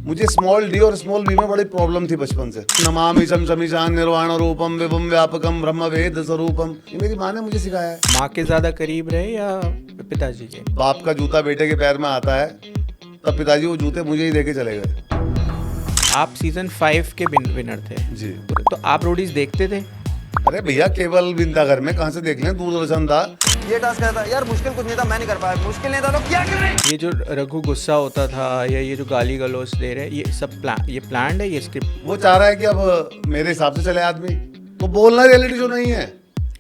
मुझे small D और small B में बड़ी प्रॉब्लम थी बचपन से। नमामि शमशमिशान निर्वाण रूपम विभुम व्यापकम ब्रह्म वेद स्वरूपम, ये मेरी माँ ने मुझे सिखाया है। माँ के ज्यादा करीब रहे या पिताजी के? बाप का जूता बेटे के पैर में आता है, तब पिताजी वो जूते मुझे ही देके चले गए। आप सीजन 5 के विनर थे जी। तो आप रोडीज देखते थे? अरे भैया केबल बिन था घर में, कहाँ से देख लें, दूरदर्शन था। ये टास्क था यार, मुश्किल कुछ नहीं था, मैं नहीं कर पाया। मुश्किल नहीं था तो क्या कर रहे हैं? ये जो रघु गुस्सा होता था या ये जो गाली गलौज दे रहे, ये सब ये प्लान्ड है, ये स्क्रिप्ट? वो चाह रहा है कि अब मेरे हिसाब से चले आदमी, तो बोलना रियलिटी शो नहीं है।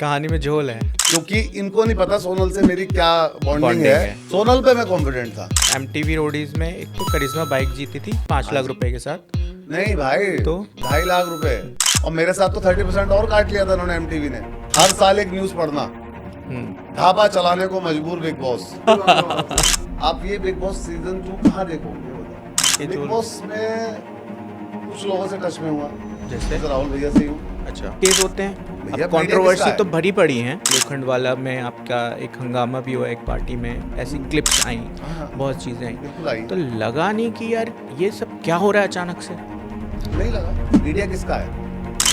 कहानी में झोल है। क्योंकि इनको नहीं पता सोनल से मेरी क्या बॉन्डिंग है। सोनल पे मैं कॉन्फिडेंट था। MTV रोडीज में एक तो करिश्मा बाइक जीती थी 5 लाख रुपए के साथ। नहीं भाई, तो 2.5 लाख रुपए, और मेरे साथ तो 30% और काट लिया था उन्होंने MTV ने। हर साल एक न्यूज पढ़ना, ढाबा चलाने को मजबूर बिग बॉस। आप ये बिग बॉस सीजन 2 कहाँ देखोगे? बिग बॉस में कुछ लोगों से टच में हुआ, जैसे राहुल भैया से हूँ। अच्छा, केस होते हैं। भैया, अब कंट्रोवर्सी मीडिया तो भरी पड़ी है। लोखंड वाला में आपका एक हंगामा भी हुआ, एक पार्टी में ऐसी क्लिप्स आई, बहुत चीजें बिल्कुल आई, आई। तो लगा नहीं कि यार ये सब क्या हो रहा है अचानक से? नहीं लगा। मीडिया किसका है?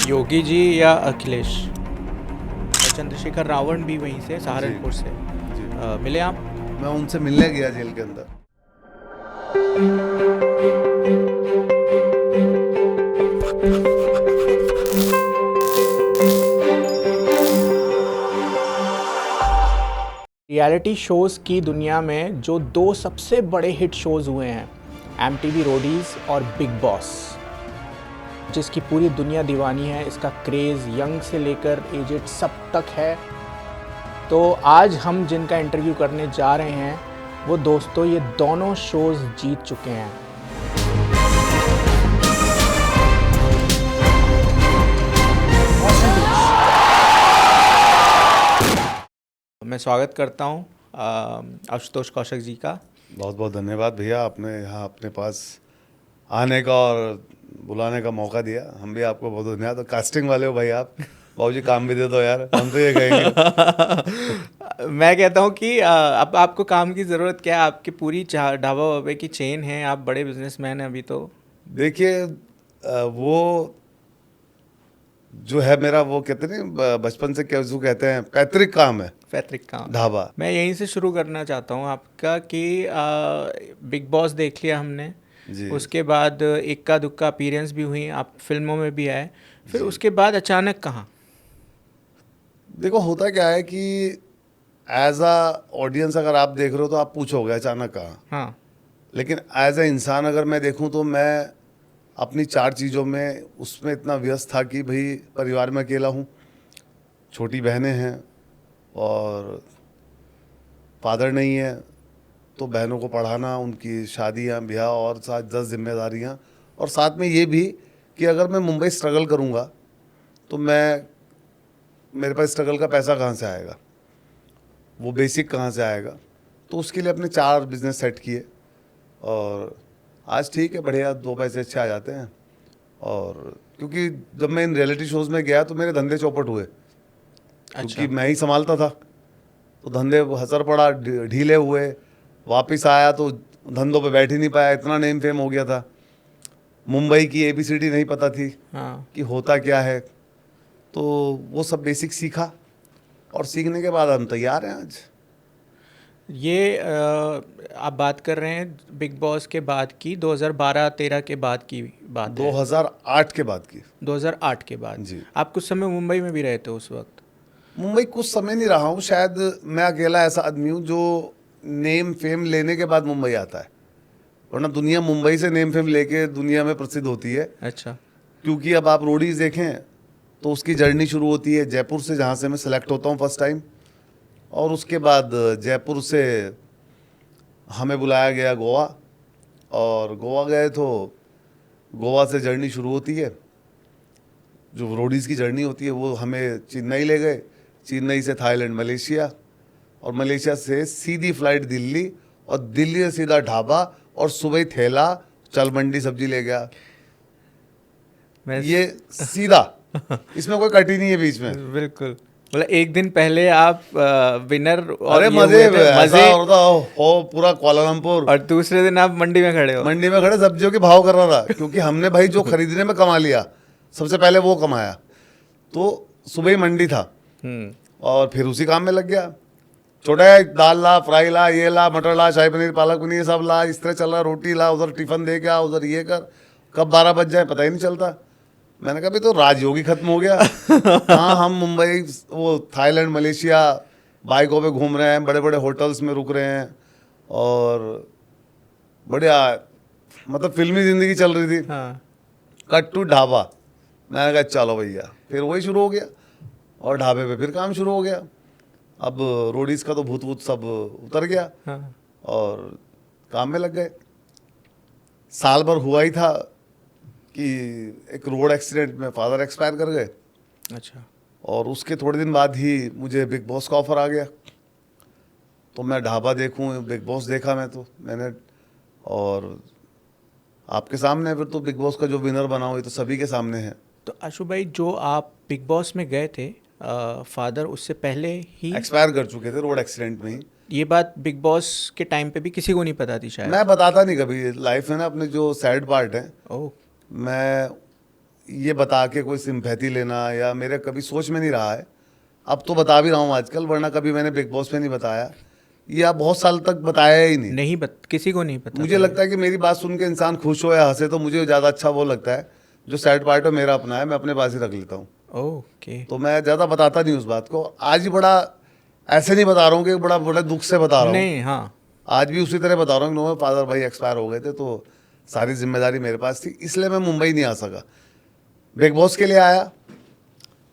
योगी जी या अखिलेश? और चंद्रशेखर रावण भी वहीं से, सहारनपुर से। मिले आप? मैं उनसे मिलने गया जेल के अंदर। रियलिटी शोज़ की दुनिया में जो 2 सबसे बड़े हिट शोज़ हुए हैं, MTV रोडीज़ और बिग बॉस, जिसकी पूरी दुनिया दीवानी है, इसका क्रेज़ यंग से लेकर एजेड सब तक है। तो आज हम जिनका इंटरव्यू करने जा रहे हैं, वो दोस्तों ये दोनों शोज़ जीत चुके हैं। मैं स्वागत करता हूँ आशुतोष कौशिक जी का। बहुत बहुत धन्यवाद भैया, आपने यहाँ अपने पास आने का और बुलाने का मौका दिया। हम भी आपको बहुत धन्यवाद। कास्टिंग वाले हो भाई आप, बाबूजी काम भी दे दो यार, हम तो ये कहेंगे। मैं कहता हूँ कि अब आपको काम की ज़रूरत क्या है? आपकी पूरी ढाबा वाबे की चेन है, आप बड़े बिजनेसमैन हैं अभी तो। देखिए वो जो है मेरा, वो कहते नहीं बचपन से क्या उसको कहते हैं, पैतृक काम है। पैतृक काम, ढाबा। मैं यहीं से शुरू करना चाहता हूँ आपका कि बिग बॉस देख लिया हमने जी। उसके बाद इक्का दुक्का अपीयरेंस भी हुई, आप फिल्मों में भी आए, फिर उसके बाद अचानक कहाँ? देखो होता क्या है कि एज अ ऑडियंस अगर आप देख रहे हो तो आप पूछोगे अचानक कहाँ। हाँ, लेकिन एज अ इंसान अगर मैं देखूं तो मैं अपनी 4 चीज़ों में उसमें इतना व्यस्त था कि भाई परिवार में अकेला हूँ, छोटी बहनें हैं और फादर नहीं है, तो बहनों को पढ़ाना, उनकी शादियाँ ब्याह और साथ 10 जिम्मेदारियाँ, और साथ में ये भी कि अगर मैं मुंबई स्ट्रगल करूँगा तो मेरे पास स्ट्रगल का पैसा कहाँ से आएगा, वो बेसिक कहाँ से आएगा। तो उसके लिए अपने 4 बिजनेस सेट किए और आज ठीक है, बढ़िया 2 पैसे अच्छे आ जाते हैं। और क्योंकि जब मैं इन रियलिटी शोज़ में गया तो मेरे धंधे चौपट हुए, क्योंकि मैं ही संभालता था, तो धंधे हसर पड़ा, ढीले हुए। वापस आया तो धंधों पे बैठ ही नहीं पाया, इतना नेम फेम हो गया था। मुंबई की ABCD नहीं पता थी कि होता क्या है, तो वो सब बेसिक सीखा और सीखने के बाद हम तैयार हैं आज। ये आप बात कर रहे हैं बिग बॉस के बाद की, 2012-13 के बाद की बात है? 2008 के बाद की। 2008 के बाद जी। आप कुछ समय मुंबई में भी रहे थे उस वक्त? मुंबई कुछ समय नहीं रहा हूँ, शायद मैं अकेला ऐसा आदमी हूँ जो नेम फेम लेने के बाद मुंबई आता है, वरना दुनिया मुंबई से नेम फेम लेके दुनिया में प्रसिद्ध होती है। अच्छा। क्योंकि अब आप रोडीज देखें तो उसकी जर्नी शुरू होती है जयपुर से, जहाँ से मैं सिलेक्ट होता हूँ फर्स्ट टाइम, और उसके बाद जयपुर से हमें बुलाया गया गोवा, और गोवा गए तो गोवा से जर्नी शुरू होती है, जो रोडीज़ की जर्नी होती है, वो हमें चेन्नई ले गए, चेन्नई से थाईलैंड मलेशिया, और मलेशिया से सीधी फ्लाइट दिल्ली, और दिल्ली से सीधा ढाबा, और सुबह थैला चल मंडी सब्जी ले गया। ये सीधा, इसमें कोई कटी नहीं है बीच में। बिल्कुल। मतलब एक दिन पहले आप विनर और अरे ये मजे हुए थे, ऐसा होता हो पूरा कुआलालंपुर और दूसरे दिन आप मंडी में खड़े हो। मंडी में खड़े सब्जियों के भाव कर रहा था, क्योंकि हमने भाई जो खरीदने में कमा लिया सबसे पहले वो कमाया। तो सुबह ही मंडी था और फिर उसी काम में लग गया। छोटा है, दाल ला, फ्राई ला, ये ला, मटर ला, शाही पनीर, पालक पनीर, सब ला, इस तरह चल रहा। रोटी ला, उधर टिफिन दे के आ, उधर ये कर, कब 12 बज जाए पता ही नहीं चलता। मैंने कहा भाई तो राजयोगी खत्म हो गया। हाँ, हम मुंबई, वो थाईलैंड, मलेशिया बाइकों पे घूम रहे हैं, बड़े बड़े होटल्स में रुक रहे हैं और बढ़िया, मतलब फिल्मी जिंदगी चल रही थी। हाँ। कट टू ढाबा, मैंने कहा चलो भैया, फिर वही शुरू हो गया और ढाबे पे फिर काम शुरू हो गया। अब रोडीज का तो भूत भूत सब उतर गया हाँ। और काम में लग गए। साल भर हुआ ही था कि एक रोड एक्सीडेंट में फादर एक्सपायर कर गए अच्छा। और उसके थोड़े दिन बाद ही मुझे बिग बॉस का ऑफर आ गया। तो मैं ढाबा देखूं, बिग बॉस देखा मैंने और आपके सामने है, फिर तो बिग बॉस का जो विनर बना हुआ तो सभी के सामने है। तो आशु भाई, जो आप बिग बॉस में गए थे, फादर उससे पहले ही एक्सपायर कर चुके थे रोड एक्सीडेंट में ही। ये बात बिग बॉस के टाइम पे भी किसी को नहीं पता थी शायद। मैं बताता नहीं कभी, लाइफ में ना अपने जो सैड पार्ट है, ओह। मैं ये बता के कोई सिंपैथी लेना या मेरे कभी सोच में नहीं रहा है। अब तो बता भी रहा हूँ आजकल, वरना कभी मैंने बिग बॉस में नहीं बताया या बहुत साल तक बताया ही नहीं। किसी को नहीं पता। मुझे लगता है कि मेरी बात सुन के इंसान खुश हो या हंसे तो मुझे ज़्यादा अच्छा वो लगता है। जो सैड पार्ट है मेरा अपना है, मैं अपने पास ही रख लेता हूँ। ओके। तो मैं ज़्यादा बताता नहीं उस बात को। आज ही बड़ा ऐसे नहीं बता रहा हूँ कि बड़ा बड़े दुख से बता रहा हूँ। नहीं, हाँ। आज भी उसी तरह बता रहा हूँ कि फादर भाई एक्सपायर हो गए थे, तो सारी जिम्मेदारी मेरे पास थी, इसलिए मैं मुंबई नहीं आ सका। बिग बॉस के लिए आया,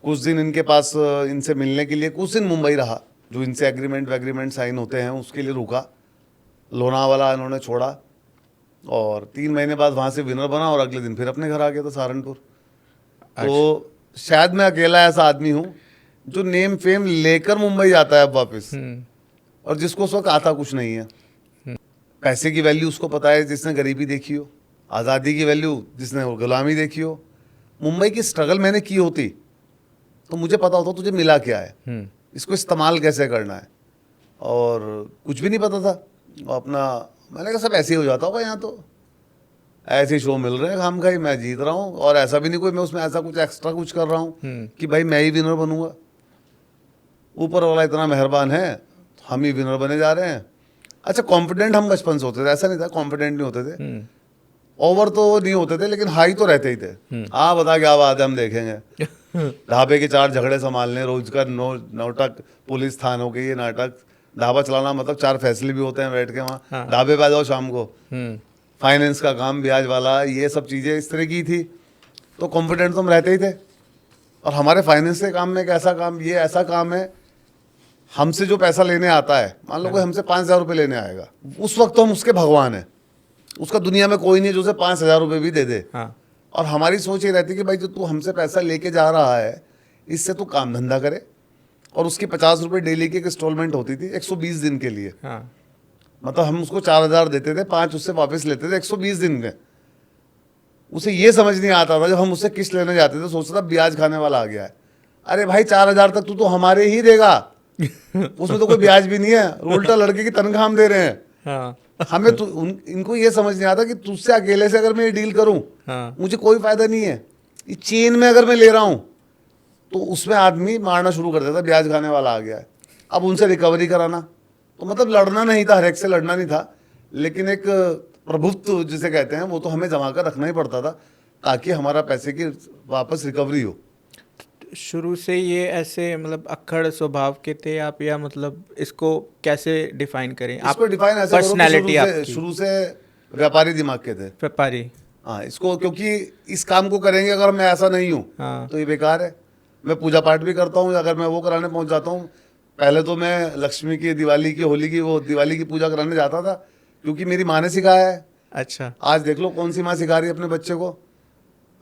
कुछ दिन इनके पास इनसे मिलने के लिए कुछ दिन मुंबई रहा, जो इनसे एग्रीमेंट साइन होते हैं उसके लिए रुका। लोनावाला इन्होंने छोड़ा और 3 महीने बाद वहाँ से विनर बना और अगले दिन फिर अपने घर आ गया था सहारनपुर। तो शायद मैं अकेला ऐसा आदमी हूँ जो नेम फेम लेकर मुंबई जाता है अब वापस, और जिसको उस वक्त आता कुछ नहीं है। पैसे की वैल्यू उसको पता है जिसने गरीबी देखी हो, आज़ादी की वैल्यू जिसने गुलामी देखी हो। मुंबई की स्ट्रगल मैंने की होती तो मुझे पता होता तुझे मिला क्या है, इसको इस्तेमाल कैसे करना है, और कुछ भी नहीं पता था। और अपना मैंने कहा सब ऐसे ही हो जाता होगा, यहाँ तो ऐसे शो मिल रहे हैं खाम खाई, मैं जीत रहा हूँ और ऐसा भी नहीं कोई मैं उसमें ऐसा कुछ एक्स्ट्रा कुछ कर रहा हूँ कि भाई मैं ही विनर बनूंगा। ऊपर वाला इतना मेहरबान है, हम ही विनर बने जा रहे हैं। अच्छा, कॉन्फिडेंट हम बचपन से होते थे, ऐसा नहीं था कॉन्फिडेंट नहीं होते थे, ओवर तो नहीं होते थे, लेकिन हाई तो रहते ही थे। हाँ, बता क्या बात है, हम देखेंगे। ढाबे के 4 झगड़े संभालने रोज का, नौटक पुलिस थानों के ये नाटक, ढाबा चलाना मतलब 4 फैसले भी होते हैं बैठ के वहाँ। ढाबे पे आ जाओ शाम को, फाइनेंस का काम, ब्याज वाला, ये सब चीज़ें इस तरह की थी। तो कॉन्फिडेंट तो हम रहते ही थे। और हमारे फाइनेंस के काम में एक ऐसा काम, ये ऐसा काम है, हमसे जो पैसा लेने आता है, मान लो कोई हमसे 5,000 रुपये लेने आएगा, उस वक्त तो हम उसके भगवान हैं, उसका दुनिया में कोई नहीं है जो उसे 5,000 रुपये भी दे दे। हाँ। और हमारी सोच ये रहती है कि भाई जो तू हमसे पैसा लेके जा रहा है, इससे तू काम धंधा करे। और उसकी 50 रुपये डेली की एक इंस्टॉलमेंट होती थी 120 दिन के लिए। हाँ। मतलब हम उसको 4,000 देते थे, 5 उससे वापस लेते थे 120 दिन में। उसे ये समझ नहीं आता था, जब हम उससे किस्त लेने जाते थे सोचता था ब्याज खाने वाला आ गया है। अरे भाई 4,000 तक तू तो हमारे ही देगा, उसमें तो कोई ब्याज भी नहीं है, उल्टा लड़के की तनख्वाह हम दे रहे हैं। हाँ। हमें इनको ये समझ नहीं आता कि तुझसे अकेले से अगर मैं ये डील करूं, हाँ। मुझे कोई फायदा नहीं है। ये चेन में अगर मैं ले रहा हूं तो उसमें आदमी मारना शुरू कर देता, ब्याज खाने वाला आ गया है। अब उनसे रिकवरी कराना, तो मतलब लड़ना नहीं था, हर एक से लड़ना नहीं था, लेकिन एक प्रभुत्व जिसे कहते हैं वो तो हमें जमा कर रखना ही पड़ता था ताकि हमारा पैसे की वापस रिकवरी हो। शुरू से ये ऐसे मतलब अक्खड़ स्वभाव के थे आप, या मतलब इसको कैसे डिफाइन करें? इसको डिफाइन ऐसे करो कि पर्सनैलिटी शुरू से व्यापारी दिमाग के थे। व्यापारी। हाँ, इसको क्योंकि इस काम को करेंगे अगर मैं ऐसा नहीं हूँ हाँ। तो ये बेकार है। मैं पूजा पाठ भी करता हूँ, अगर मैं वो कराने पहुँच जाता हूँ, पहले तो मैं लक्ष्मी की, दिवाली की, होली की, वो दिवाली की पूजा कराने जाता था क्योंकि मेरी माँ ने सिखाया है। अच्छा। आज देख लो कौन सी माँ सिखा रही है अपने बच्चे को।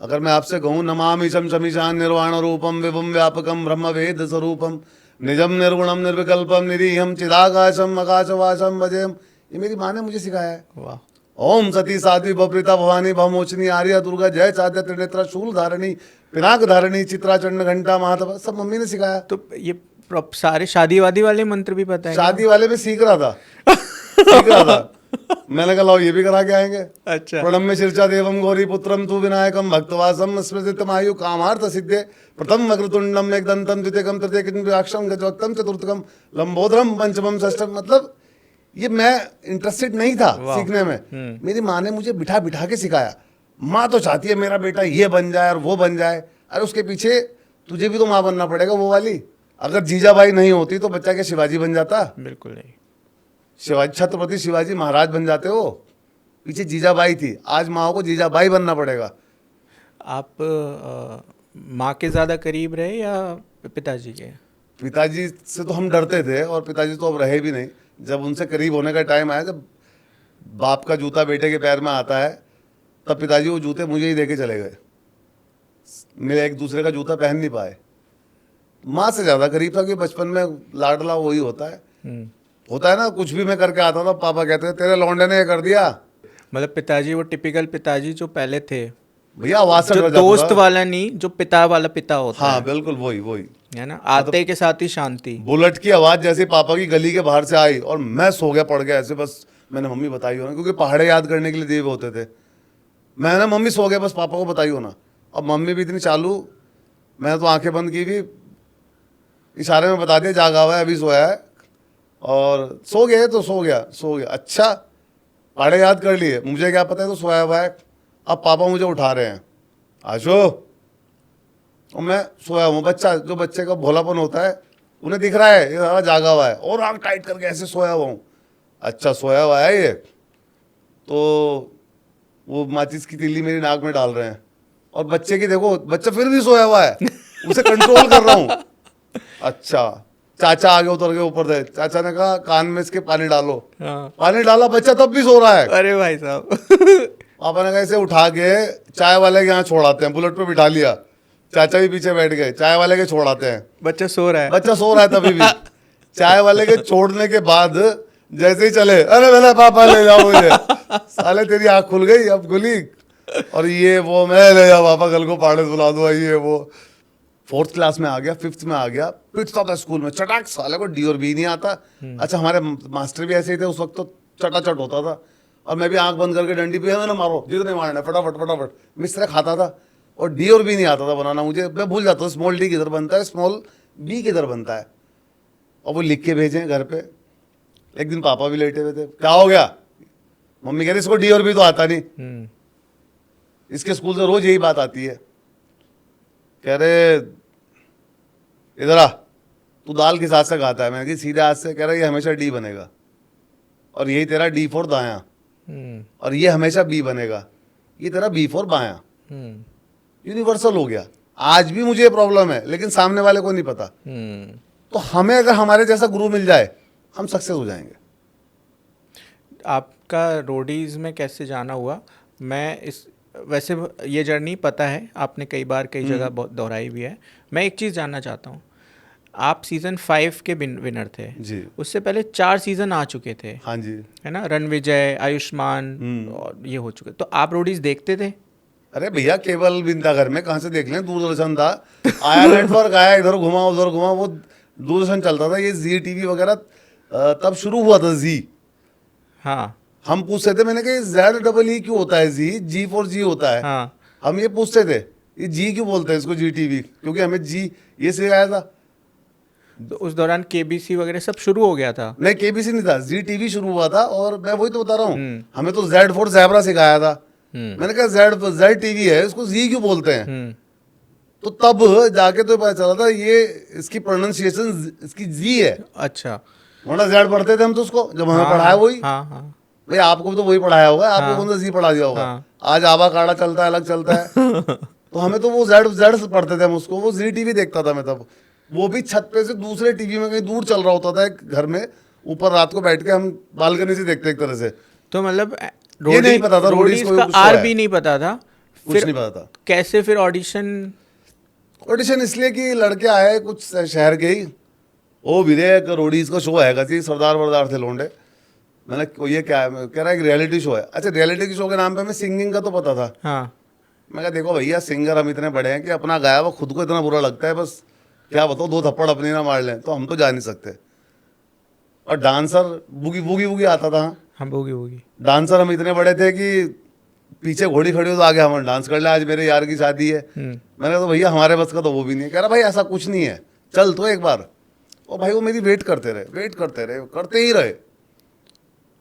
अगर मैं आपसे कहूँ नमामि शमीशान निर्वाण रूपम विभुम व्यापकम ब्रह्म वेद स्वरूपम निजम निर्गुणम निर्विकल्पम निरीहम चिदाकाशम आकाशवासम भजेम, ये मेरी माँ ने मुझे सिखाया है। वाह। ओम सती साध्वी बप्रीता भवानी भवमोचनी आर्या दुर्गा जय चाद्य त्रिनेत्रा शूल धारणी पिनाक धारणी चित्रा चंड घंटा महातप, सब मम्मी ने सिखाया। तो ये सारे शादी वादी वाले मंत्र भी पता है क्या? शादी वाले में सीख रहा था सीख रहा था। मैंने कहा लाओ ये भी करा के आएंगे। अच्छा। प्रणम्य शीर्षा देवम गौरी पुत्रम तु विनायकम भक्तवासम स्मृतितमायु कामार्थ सिद्धे प्रथम वक्रतुंडम एकदंतम द्वितीयकम तृतीयकम द्वितीयाक्षरम गजवक्तम चतुर्थकम लंबोदरम पंचमम षष्ठम। मतलब ये मैं इंटरेस्टेड नहीं था सीखने में। मेरी माँ ने मुझे बिठा बिठा के सिखाया। माँ तो चाहती है मेरा बेटा ये बन जाए और वो बन जाए, अरे उसके पीछे तुझे भी तो माँ बनना पड़ेगा वो वाली। अगर जीजाबाई नहीं होती तो बच्चा क्या शिवाजी बन जाता? बिल्कुल नहीं। शिवाजी छत्रपति शिवाजी महाराज बन जाते हो, पीछे जीजाबाई थी। आज माँ को जीजाबाई बनना पड़ेगा। आप माँ के ज़्यादा करीब रहे या पिताजी के? पिताजी से तो हम डरते थे और पिताजी तो अब रहे भी नहीं। जब उनसे करीब होने का टाइम आया, जब बाप का जूता बेटे के पैर में आता है, तब पिताजी वो जूते मुझे ही देके चले गए। मेरे एक दूसरे का जूता पहन नहीं पाए। माँ से ज़्यादा करीब था कि बचपन में लाडला वही होता है। होता है ना, कुछ भी मैं करके आता था पापा कहते थे तेरे लौंडे ने ये कर दिया। मतलब पिताजी वो टिपिकल पिताजी जो पहले थे भैया, आवाज से जो डर जाता दोस्त था। वाला नहीं, जो पिता वाला पिता होता हाँ है, बिल्कुल वही वही है ना, आते के साथ ही शांति। बुलेट की आवाज जैसे पापा की गली के बाहर से आई और मैं सो गया, पड़ गया ऐसे। बस मैंने मम्मी बताई हो ना, क्योंकि पहाड़े याद करने के लिए दिए होते थे। मैंने मम्मी सो गया, बस पापा को बताई हो ना। अब मम्मी भी इतनी चालू, मैंने तो आंखें बंद की भी, इशारे में बता दिया जागा हुआ है, अभी सोया है। और सो गया तो सो गया। अच्छा, पहाड़े याद कर लिए, मुझे क्या पता है तो सोया हुआ है। अब पापा मुझे उठा रहे हैं, आशो, और मैं सोया हूँ। बच्चा, जो बच्चे का भोलापन होता है, उन्हें दिख रहा है ये सारा जागा हुआ है और आंख टाइट करके ऐसे सोया हुआ हूँ। अच्छा सोया हुआ है ये, तो वो माचिस की तीली मेरी नाक में डाल रहे हैं। और बच्चे की देखो, बच्चा फिर भी सोया हुआ है, उसे कंट्रोल कर रहा हूँ। अच्छा, चाचा आगे उतर के ऊपर थे। चाचा ने कहा कान में इसके पानी डालो। हाँ। पानी डाला, बच्चा तब भी सो रहा है। अरे भाई साहब। पापा ने कहा इसे उठा के चाय वाले के यहाँ छोड़ाते हैं। बुलेट पे बिठा लिया, चाचा भी पीछे बैठ गए, चाय वाले के छोड़ाते हैं। बच्चा सो रहा है। बच्चा सो रहा है तभी भी। चाय वाले के छोड़ने के बाद जैसे ही चले, अरे मेरा पापा ले जाओ मुझे। साले तेरी आँख खुल गई, अब खुली। और ये वो, मैं ले जाओ पापा, कल को पहाड़े बुला दो, ये वो। 4th क्लास में आ गया, 5th में आ गया, पिटता था स्कूल में, चटाक। साले को डी और बी नहीं आता। अच्छा, हमारे मास्टर भी ऐसे ही थे उस वक्त, तो चटाचट होता था। और मैं भी आंख बंद करके डंडी पे मैंने मारो, जितने मारना फटाफट फटाफट मिश्रा खाता था। और डी और बी नहीं आता था बनाना मुझे, मैं भूल जाता हूँ स्मॉल डी किधर बनता है, स्मॉल बी किधर बनता है। और वो लिख के भेजे घर पे। एक दिन पापा भी लेटे हुए थे, क्या हो गया? मम्मी कह रही इसको डी और बी तो आता नहीं, इसके स्कूल से रोज यही बात आती है। कह रहे इधर आ, तू दाल किस हाथ से खाता है? मैंने कहा सीधे हाथ से। कह रहा ये हमेशा डी बनेगा, और यही तेरा डी फॉर दायां, और ये हमेशा बी बनेगा, ये तेरा बी फॉर बायां। यूनिवर्सल हो गया। आज भी मुझे प्रॉब्लम है, लेकिन सामने वाले को नहीं पता। तो हमें अगर हमारे जैसा गुरु मिल जाए, हम सक्सेस हो जाएंगे। आपका रोडीज में कैसे जाना हुआ? मैं इस वैसे ये जर्नी पता है, आपने कई बार कई जगह दोहराई भी है। मैं एक चीज़ जानना चाहता हूँ, आप सीज़न 5 के विनर थे जी। उससे पहले 4 सीज़न आ चुके थे, हाँ जी, है ना, रणविजय, आयुष्मान और ये हो चुके। तो आप रोडीज देखते थे? अरे भैया, केबल भी था घर में, कहाँ से देख लें? दूरदर्शन था, आया नेटवर्क आया, इधर घुमा उधर घुमा, वो दूरदर्शन चलता था। ये जी टीवी वगैरह तब शुरू हुआ था। जी, हाँ हम पूछते थे, मैंने कहा ZEE क्यों होता है? जी फॉर जी होता है। हाँ। हम ये पूछते थे, ये जी क्यों बोलते हैं इसको जी टीवी? क्योंकि हमें जी ये सिखाया था। तो उस दौरान केबीसी वगैरह सब शुरू हो गया था? नहीं, केबीसी नहीं था, जी टीवी शुरू हुआ था। और मैं वही तो बता रहा हूँ, हमें तो Z फॉर ज़ेब्रा सिखाया था। मैंने कहा Z टीवी है, इसको जी क्यों बोलते हैं? तो तब जाके तो पता चला था ये इसकी प्रोनाउंसिएशन इसकी जी है। अच्छा, वरना Z पढ़ते थे हम तो उसको, जब हमें पढ़ाया वही। हाँ हाँ। भाई आपको भी तो वही पढ़ाया होगा, आपको कौन सा जी पढ़ा दिया होगा? हाँ। आज आवा काड़ा चलता है, अलग चलता है। तो हमें तो वो Z पढ़ते थे हम उसको। वो जी टीवी देखता था मैं तब, वो भी छत पे से दूसरे टीवी में कहीं दूर चल रहा होता था एक घर में ऊपर। रात को बैठ के हम बालकनी से देखते एक तरह से। तो मतलब ये नहीं पता था रोडीज का आर भी नहीं पता था, कुछ नहीं पता था। कैसे फिर ऑडिशन इसलिए कि लड़के आए कुछ शहर के ही, ओ वीरे रोडीज का शो है, सरदार वरदार थे लोंडे। मैंने ये क्या है, कह रहा है एक रियलिटी शो है। अच्छा, रियलिटी के शो के नाम पे हमें सिंगिंग का तो पता था। हाँ। मैं कहा देखो भैया, सिंगर हम इतने बड़े हैं कि अपना गाया हुआ खुद को इतना बुरा लगता है, बस क्या बताओ, 2 थप्पड़ अपनी ना मार लें तो हम तो जा नहीं सकते। और डांसर बूगी बूगी बूगी आता था। हम होगी डांसर हम इतने बड़े थे कि पीछे घोड़ी खड़ी हो तो आगे हम डांस कर ले, आज मेरे यार की शादी है। मैंने कहा तो भैया हमारे बस का तो वो भी नहीं है। कह रहा भाई ऐसा कुछ नहीं है, चल तो एक बार। और भाई वो मेरी वेट करते करते ही रहे।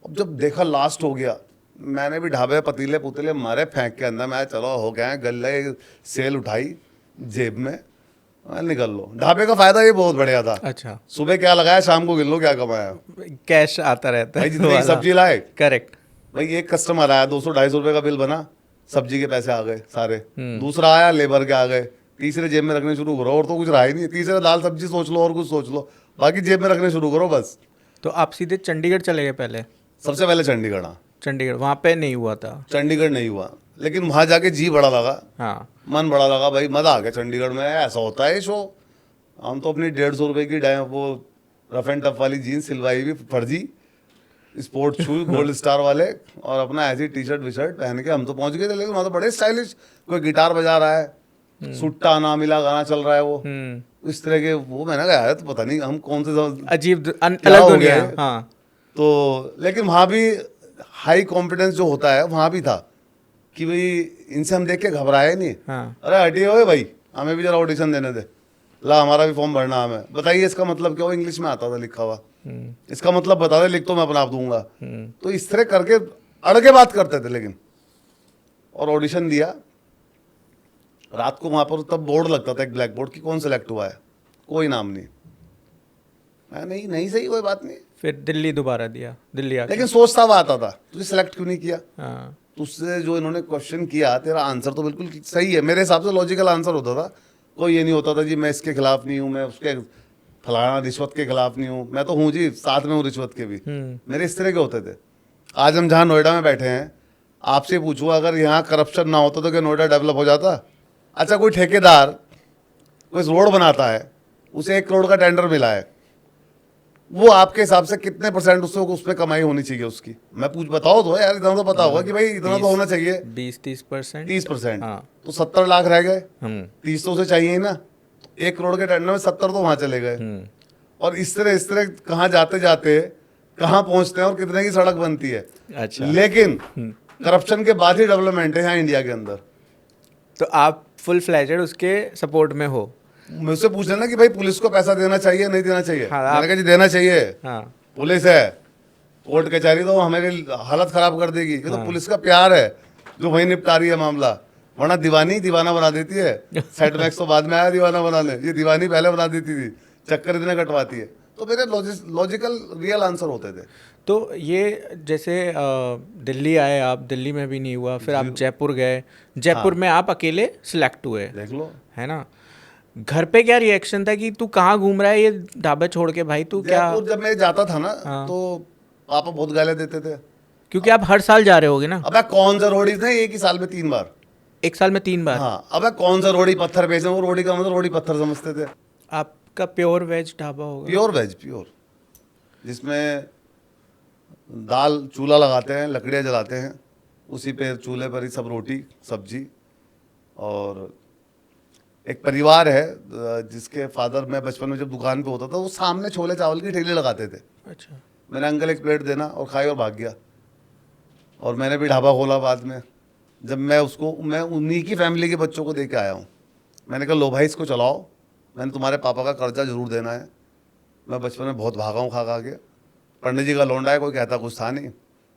अब जब देखा लास्ट हो गया, मैंने भी ढाबे पतीले पुतीले मारे फेंक के अंदर, मैं चलो हो गया, गले सेल उठाई जेब में, निकल लो। ढाबे का फायदा ये बहुत बढ़िया था। अच्छा, सुबह क्या लगाया, शाम को गिन लो क्या कमाया। कैश आता रहता भाई है जितनी की सब्जी लाए, करेक्ट। भाई एक कस्टमर आया, 200-250 रुपए का बिल बना, सब्जी के पैसे आ गए सारे। दूसरा आया, लेबर के आ गए। तीसरे जेब में रखने शुरू करो, और तो कुछ रहा ही नहीं। तीसरे दाल सब्जी सोच लो और कुछ सोच लो, बाकी जेब में रखने शुरू करो बस। तो आप सीधे चंडीगढ़ चले गए पहले? सबसे पहले चंडीगढ़। हाँ, चंडीगढ़, वहाँ पे नहीं हुआ था? चंडीगढ़ नहीं हुआ, लेकिन वहां जाके जी बड़ा लगा। हाँ। मन बड़ा लगा भाई, मजा आ गया। चंडीगढ़ में ऐसा होता है शो। हम तो अपनी 150 रुपए की वो रफ एंड टफ वाली जीन्स सिलवाई हुई फर्जी, स्पोर्ट शूज गोल्ड स्टार वाले, और अपना ऐसी टी शर्ट विशर्ट पहन के हम तो पहुंच गए थे। लेकिन वहाँ तो बड़े स्टाइलिश, कोई गिटार बजा रहा है, सुट्टा ना मिला गाना चल रहा है, वो इस तरह के। वो मैंने कहा यार, तो पता नहीं हम कौन से अजीब क्या अलग हो दुनिया गया है। हाँ। तो लेकिन वहाँ भी हाई कॉन्फिडेंस जो होता है वहाँ भी था कि भाई इनसे हम देख के घबराए नहीं। हाँ। अरे हटिए हुए भाई, हमें भी जरा ऑडिशन देने दे, ला हमारा भी फॉर्म भरना हमें, बताइए इसका मतलब क्या हो। इंग्लिश में आता था लिखा हुआ, इसका मतलब बता दे, लिख तो मैं अपना आप दूंगा। तो इस तरह करके अड़ के बात करते थे। लेकिन और ऑडिशन दिया रात को वहाँ पर, तब बोर्ड लगता था एक ब्लैक बोर्ड की, कौन सेलेक्ट हुआ है, कोई नाम नहीं। मैं नहीं सही, कोई बात नहीं। फिर दिल्ली दोबारा दिया, दिल्ली आके। लेकिन सोचता हुआ आता था, तुझे सेलेक्ट क्यों नहीं किया। हाँ। तुझसे जो इन्होंने क्वेश्चन किया, तेरा आंसर तो बिल्कुल सही है, मेरे हिसाब से लॉजिकल आंसर होता था। कोई ये नहीं होता था जी मैं इसके खिलाफ नहीं हूँ, मैं उसके फलाना रिश्वत के खिलाफ नहीं हूँ। मैं तो हूँ जी, साथ में हूँ रिश्वत के भी। मेरे इस तरह के होते थे। आज हम जहाँ नोएडा में बैठे हैं, आपसे पूछूँ अगर यहाँ करप्शन ना होता तो क्या नोएडा डेवलप हो जाता। अच्छा, कोई ठेकेदार कोई रोड बनाता है, उसे 1 करोड़ का टेंडर मिला है, वो आपके हिसाब से कितने % उसमें कमाई होनी चाहिए उसकी। मैं बताओ तो यार, इतना तो पता होगा कि भाई इतना तो होना चाहिए। 20-30%। 30%। हाँ। तो 70 लाख रह गए, 30 30 तो उसे चाहिए ही ना। 1 करोड़ के टेंडर में 70 तो वहां चले गए। और इस तरह कहाँ जाते जाते कहाँ पहुंचते हैं और कितने की सड़क बनती है। अच्छा। लेकिन करप्शन के बाद ही डेवलपमेंट है यहाँ इंडिया के अंदर। तो आप फुल फ्लैजेड उसके सपोर्ट में हो? मुझसे पूछ लेना कि भाई पुलिस को पैसा देना चाहिए नहीं देना चाहिए। हाँ, मैंने कहा जी देना चाहिए। हाँ। पुलिस है, कोर्ट कचहरी तो हमें हालत खराब कर देगी। ये तो पुलिस का प्यार है जो वही निपटा रही है मामला, वरना दीवाना बना देती है। सेटबैक्स तो बाद में आया दीवाना बनाने, ये दीवानी पहले बना देती थी, चक्कर इतने कटवाती है। तो मेरे लॉजिकल रियल आंसर होते थे। तो ये जैसे दिल्ली आए आप, दिल्ली में भी नहीं हुआ, फिर आप जयपुर गए, जयपुर में आप अकेले सिलेक्ट हुए, देख लो, है ना? घर पे क्या रिएक्शन था कि तू कहाँ घूम रहा है ये ढाबा छोड़ के भाई, तू क्या? जयपुर जब मैं जाता था ना, हाँ। तो पापा बहुत गालियां देते थे। क्योंकि आप हर साल जा रहे होगे ना? अबे कौन सा रोड़ी थे, एक ही साल में 3 बार। 1 साल में 3 बार? हाँ, अबे कौन सा रोड़ी पत्थर बेचे, वो रोड़ी का मतलब रोड़ी पत्थर समझते थे। आपका प्योर वेज ढाबा होगा? प्योर वेज, प्योर, जिसमें दाल चूल्हा लगाते हैं, लकड़ियाँ जलाते हैं, उसी पे चूल्हे पर ही सब रोटी सब्जी। और एक परिवार है जिसके फादर, मैं बचपन में जब दुकान पे होता था, वो सामने छोले चावल की ठेली लगाते थे। अच्छा। मैंने अंकल एक प्लेट देना और खाई और भाग गया। और मैंने भी ढाबा खोला बाद में, जब मैं उन्हीं की फैमिली के बच्चों को दे के आया हूँ। मैंने कहा लो भाई इसको चलाओ, मैंने तुम्हारे पापा का कर्जा जरूर देना है। मैं बचपन में बहुत भागा हूँ खा के। पंडित जी का लौंडा है, कोई कहता कुछ था नहीं,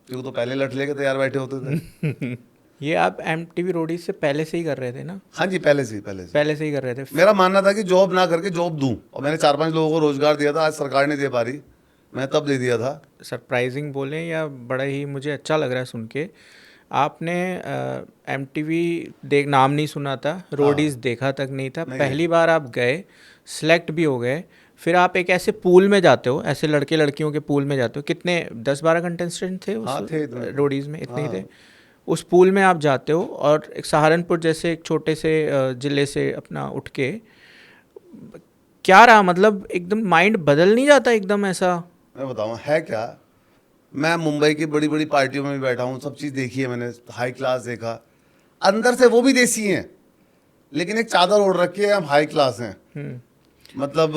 क्योंकि तो पहले लठ लेके तैयार बैठे होते थे। ये आप MTV रोडीज से पहले से ही कर रहे थे ना? हाँ जी, पहले से ही कर रहे थे। मेरा मानना था कि जॉब ना करके जॉब दूं, और मैंने 4-5 लोगों को रोजगार दिया था। आज सरकार नहीं दे पा रही, मैं तब दे दिया था। सरप्राइजिंग बोलें या बड़ा ही मुझे अच्छा लग रहा है सुन के। आपने MTV नाम नहीं सुना था, रोडीज़ देखा तक नहीं था, पहली बार आप गए, सेलेक्ट भी हो गए, फिर आप एक ऐसे पूल में जाते हो, ऐसे लड़के लड़कियों के पूल में जाते हो। कितने 10-12 कंटेस्टेंट थे उस रोडीज़ में? इतने ही थे। उस पूल में आप जाते हो और एक सहारनपुर जैसे एक छोटे से ज़िले से अपना उठ के, क्या रहा मतलब, एकदम माइंड बदल नहीं जाता एकदम ऐसा? मैं बताऊँ है क्या, मैं मुंबई की बड़ी बड़ी पार्टियों में भी बैठा हूँ, सब चीज़ देखी है मैंने, हाई क्लास देखा, अंदर से वो भी देसी हैं, लेकिन एक चादर ओढ़ रखी है, हम हाई क्लास हैं। मतलब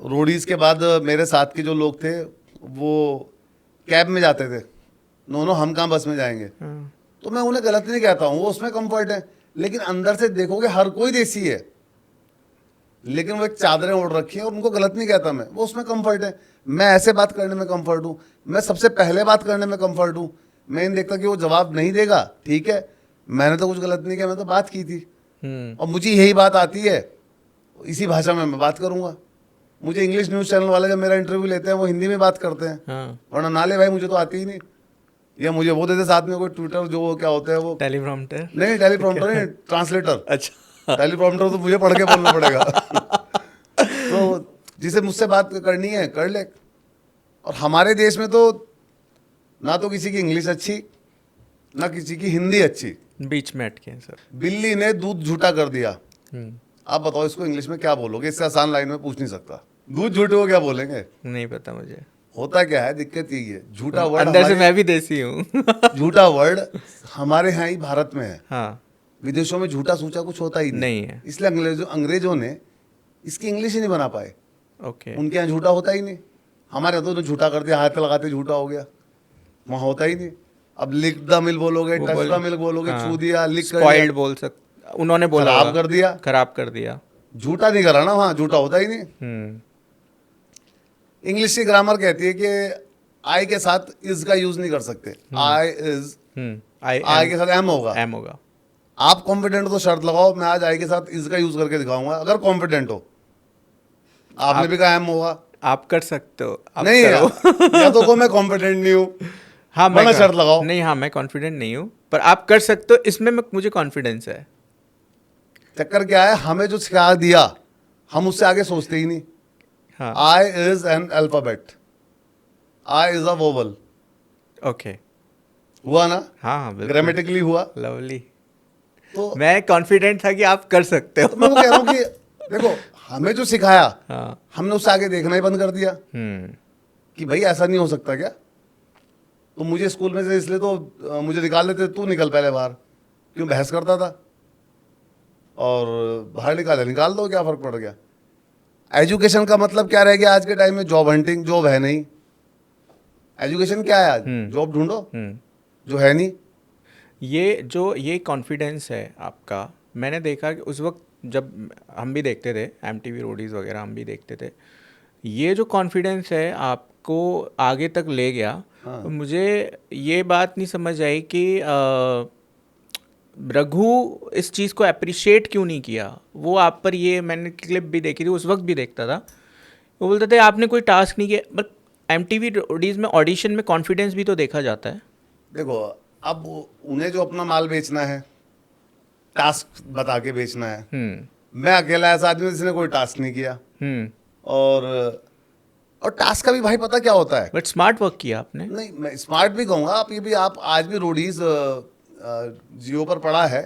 रोडीज के बाद मेरे साथ के जो लोग थे वो कैब में जाते थे, नो हम कहाँ बस में जाएंगे, तो मैं उन्हें गलत नहीं कहता हूँ, वो उसमें कंफर्ट है, लेकिन अंदर से देखोगे हर कोई देसी है, लेकिन वो एक चादरें ओढ़ रखी है, और उनको गलत नहीं कहता मैं, वो उसमें कंफर्ट है। मैं ऐसे बात करने में कंफर्ट हूँ, मैं सबसे पहले बात करने में कंफर्ट हूँ, मैं नहीं देखता कि वो जवाब नहीं देगा, ठीक है, मैंने तो कुछ गलत नहीं किया, मैं तो बात की थी और मुझे यही बात आती है, इसी भाषा में मैं बात करूंगा। मुझे इंग्लिश न्यूज़ चैनल वाले जब मेरा इंटरव्यू लेते हैं वो हिंदी में बात करते हैं, वरना नाले भाई मुझे तो आती ही नहीं, या मुझे वो देते साथ में कोई ट्विटर जो क्या होता है वो टेलीप्रॉम्प्टर नहीं, टेलीप्रॉम्प्टर नहीं, ट्रांसलेटर। अच्छा टेलीप्रॉम्प्टर तो मुझे पढ़ के बोलना पड़ेगा। तो जिसे मुझसे बात करनी है कर ले। और हमारे देश में तो ना तो किसी की इंग्लिश अच्छी, ना किसी की हिंदी अच्छी, बीच में अटके हैं सर। बिल्ली ने दूध झूठा कर दिया, आप बताओ इसको इंग्लिश में क्या बोलोगे? इससे आसान लाइन में पूछ नहीं सकता, दूध झूठे को क्या बोलेंगे? नहीं पता मुझे। होता क्या है, दिक्कत यही है, झूठा वर्ड अंदर से मैं भी देसी हूँ। झूठा वर्ड हमारे यहाँ ही भारत में है, हाँ विदेशों में झूठा सूचा कुछ होता ही नहीं है। इसलिए अंग्रेजों ने इसकी इंग्लिश ही नहीं बना पाए, ओके उनके यहाँ झूठा होता ही नहीं। हमारे यहाँ तो झूठा कर दिया, हाथ लगाते झूठा हो गया, वहाँ होता ही नहीं। अब लिख द मिल बोलोगे, टच द मिल बोलोगे, छू दिया, लिख कर स्पॉइल्ड बोल सकते, उन्होंने बोला खराब कर दिया, खराब कर दिया, झूठा नहीं करा ना, वहाँ झूठा होता ही नहीं। इंग्लिश की ग्रामर कहती है कि आई के साथ इज का यूज नहीं कर सकते, आई इज, आई के साथ एम होगा, एम होगा। आप कॉन्फिडेंट हो तो शर्त लगाओ, मैं आज आई के साथ इज का यूज करके दिखाऊंगा, अगर कॉन्फिडेंट हो। आपने भी कहा एम होगा, आप कर सकते हो, आप नहीं करो। या तो मैं कॉन्फिडेंट नहीं हूँ, हाँ मैं शर्त लगाओ। नहीं, हाँ मैं कॉन्फिडेंट नहीं हूँ, पर आप कर सकते हो, इसमें मुझे कॉन्फिडेंस है। चक्कर क्या है, हमें जो सिखा दिया हम उससे आगे सोचते ही नहीं। हाँ I is an alphabet, I is a vowel, okay हुआ ना? हाँ हाँ बिल्कुल, ग्रामेटिकली हुआ। लवली। तो मैं कॉन्फिडेंट था कि आप कर सकते हो। मैं वो कह रहा हूँ कि देखो हमें जो सिखाया हाँ हमने उससे आगे देखना ही बंद कर दिया कि भाई ऐसा नहीं हो सकता क्या। तो मुझे स्कूल में से इसलिए तो मुझे निकाल देते, तू निकल पहले बाहर, क्यों बहस करता था, और बाहर निकाल दो, क्या फर्क पड़ गया। एजुकेशन का मतलब क्या रह गया आज के टाइम में? जॉब हंटिंग, जॉब है नहीं। एजुकेशन क्या है आज? जॉब ढूंढो, जो है नहीं। ये कॉन्फिडेंस है आपका, मैंने देखा कि उस वक्त जब हम भी देखते थे MTV रोडीज़ वगैरह, हम भी देखते थे, ये जो कॉन्फिडेंस है आपको आगे तक ले गया। हाँ। तो मुझे ये बात नहीं समझ आई कि रघु इस चीज़ को अप्रिशिएट क्यों नहीं किया। वो आप पर, ये मैंने क्लिप भी देखी थी, उस वक्त भी देखता था, वो बोलते थे आपने कोई टास्क नहीं किया। बट MTV रोडीज़ में ऑडिशन में कॉन्फिडेंस भी तो देखा जाता है। देखो अब उन्हें जो अपना माल बेचना है, टास्क बता के बेचना है। मैं अकेला ऐसा आदमी जिसने कोई टास्क नहीं किया, और टास्क का भी भाई पता क्या होता है। बट स्मार्ट वर्क किया आपने। नहीं, मैं स्मार्ट भी कहूँगा, आप ये भी, आप आज भी रोडीज जियो पर पड़ा है,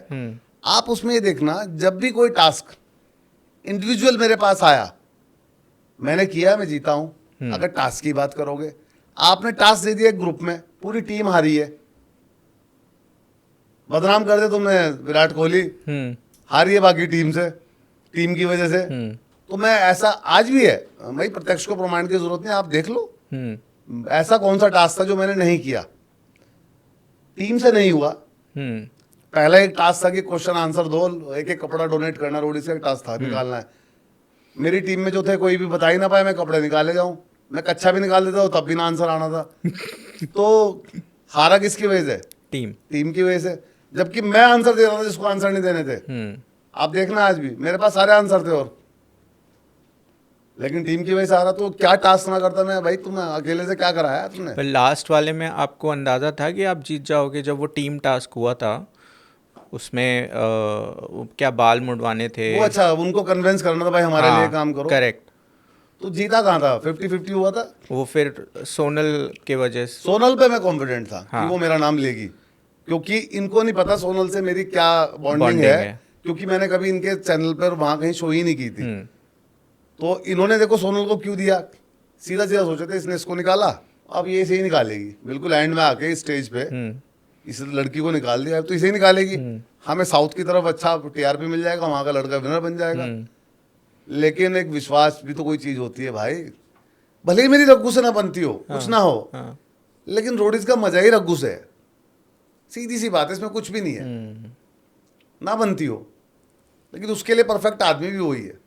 आप उसमें ये देखना, जब भी कोई टास्क इंडिविजुअल मेरे पास आया, मैंने किया, मैं जीता हूं। अगर टास्क की बात करोगे, आपने टास्क दे दिया एक ग्रुप में, पूरी टीम हारी है, बदनाम कर दे तुमने विराट कोहली, हारी है बाकी टीम से, टीम की वजह से। तो मैं, ऐसा आज भी है भाई, प्रत्यक्ष को प्रमाण की जरूरत नहीं, आप देख लो ऐसा कौन सा टास्क था जो मैंने नहीं किया, टीम से नहीं हुआ। पहला एक टास्क था कि क्वेश्चन आंसर दो, एक एक कपड़ा डोनेट करना, रोडी से एक टास्क था, निकालना है। मेरी टीम में जो थे कोई भी बता ही ना पाए, मैं कपड़े निकाले जाऊं, मैं कच्चा भी निकाल देता हूँ तब भी ना आंसर आना था। तो हारा किसकी वजह से? टीम की वजह से, जबकि मैं आंसर दे रहा था जिसको आंसर नहीं देने थे। आप देखना आज भी मेरे पास सारे आंसर थे, और लेकिन टीम की वजह से आ रहा। तो क्या टास्क ना करता मैं, भाई तुम अकेले से क्या कराया तुमने। पर लास्ट वाले में आपको अंदाज़ा था कि आप जीत जाओगे? जब वो टीम टास्क हुआ था उसमें क्या बाल मुड़वाने थे वो, अच्छा उनको कन्विंस करना था भाई हमारे लिए काम करो। करेक्ट। तो जीता कहाँ था? 50-50 हुआ था। वो फिर सोनल के वजह से, सोनल पे मैं कॉन्फिडेंट था हाँ। कि वो मेरा नाम लेगी, क्योंकि इनको नहीं पता सोनल से मेरी क्या बॉन्डिंग है, क्योंकि मैंने कभी इनके चैनल पर वहां कहीं शो ही नहीं की थी। तो इन्होंने देखो सोनल को क्यों दिया, सीधा सीधा सोचे थे इसने इसको निकाला अब ये इसे ही निकालेगी, बिल्कुल एंड में आके स्टेज पे इसे तो लड़की को निकाल दिया, अब तो इसे ही निकालेगी। हमें साउथ की तरफ अच्छा टीआरपी मिल जाएगा, वहां का लड़का विनर बन जाएगा। लेकिन एक विश्वास भी तो कोई चीज होती है भाई। भले ही मेरी रग्गू से ना बनती हो, कुछ ना हो, लेकिन रोडीज का मजा ही रग्गू से है। सीधी सी बात है, इसमें कुछ भी नहीं है। ना बनती हो, लेकिन उसके लिए परफेक्ट आदमी भी वही है।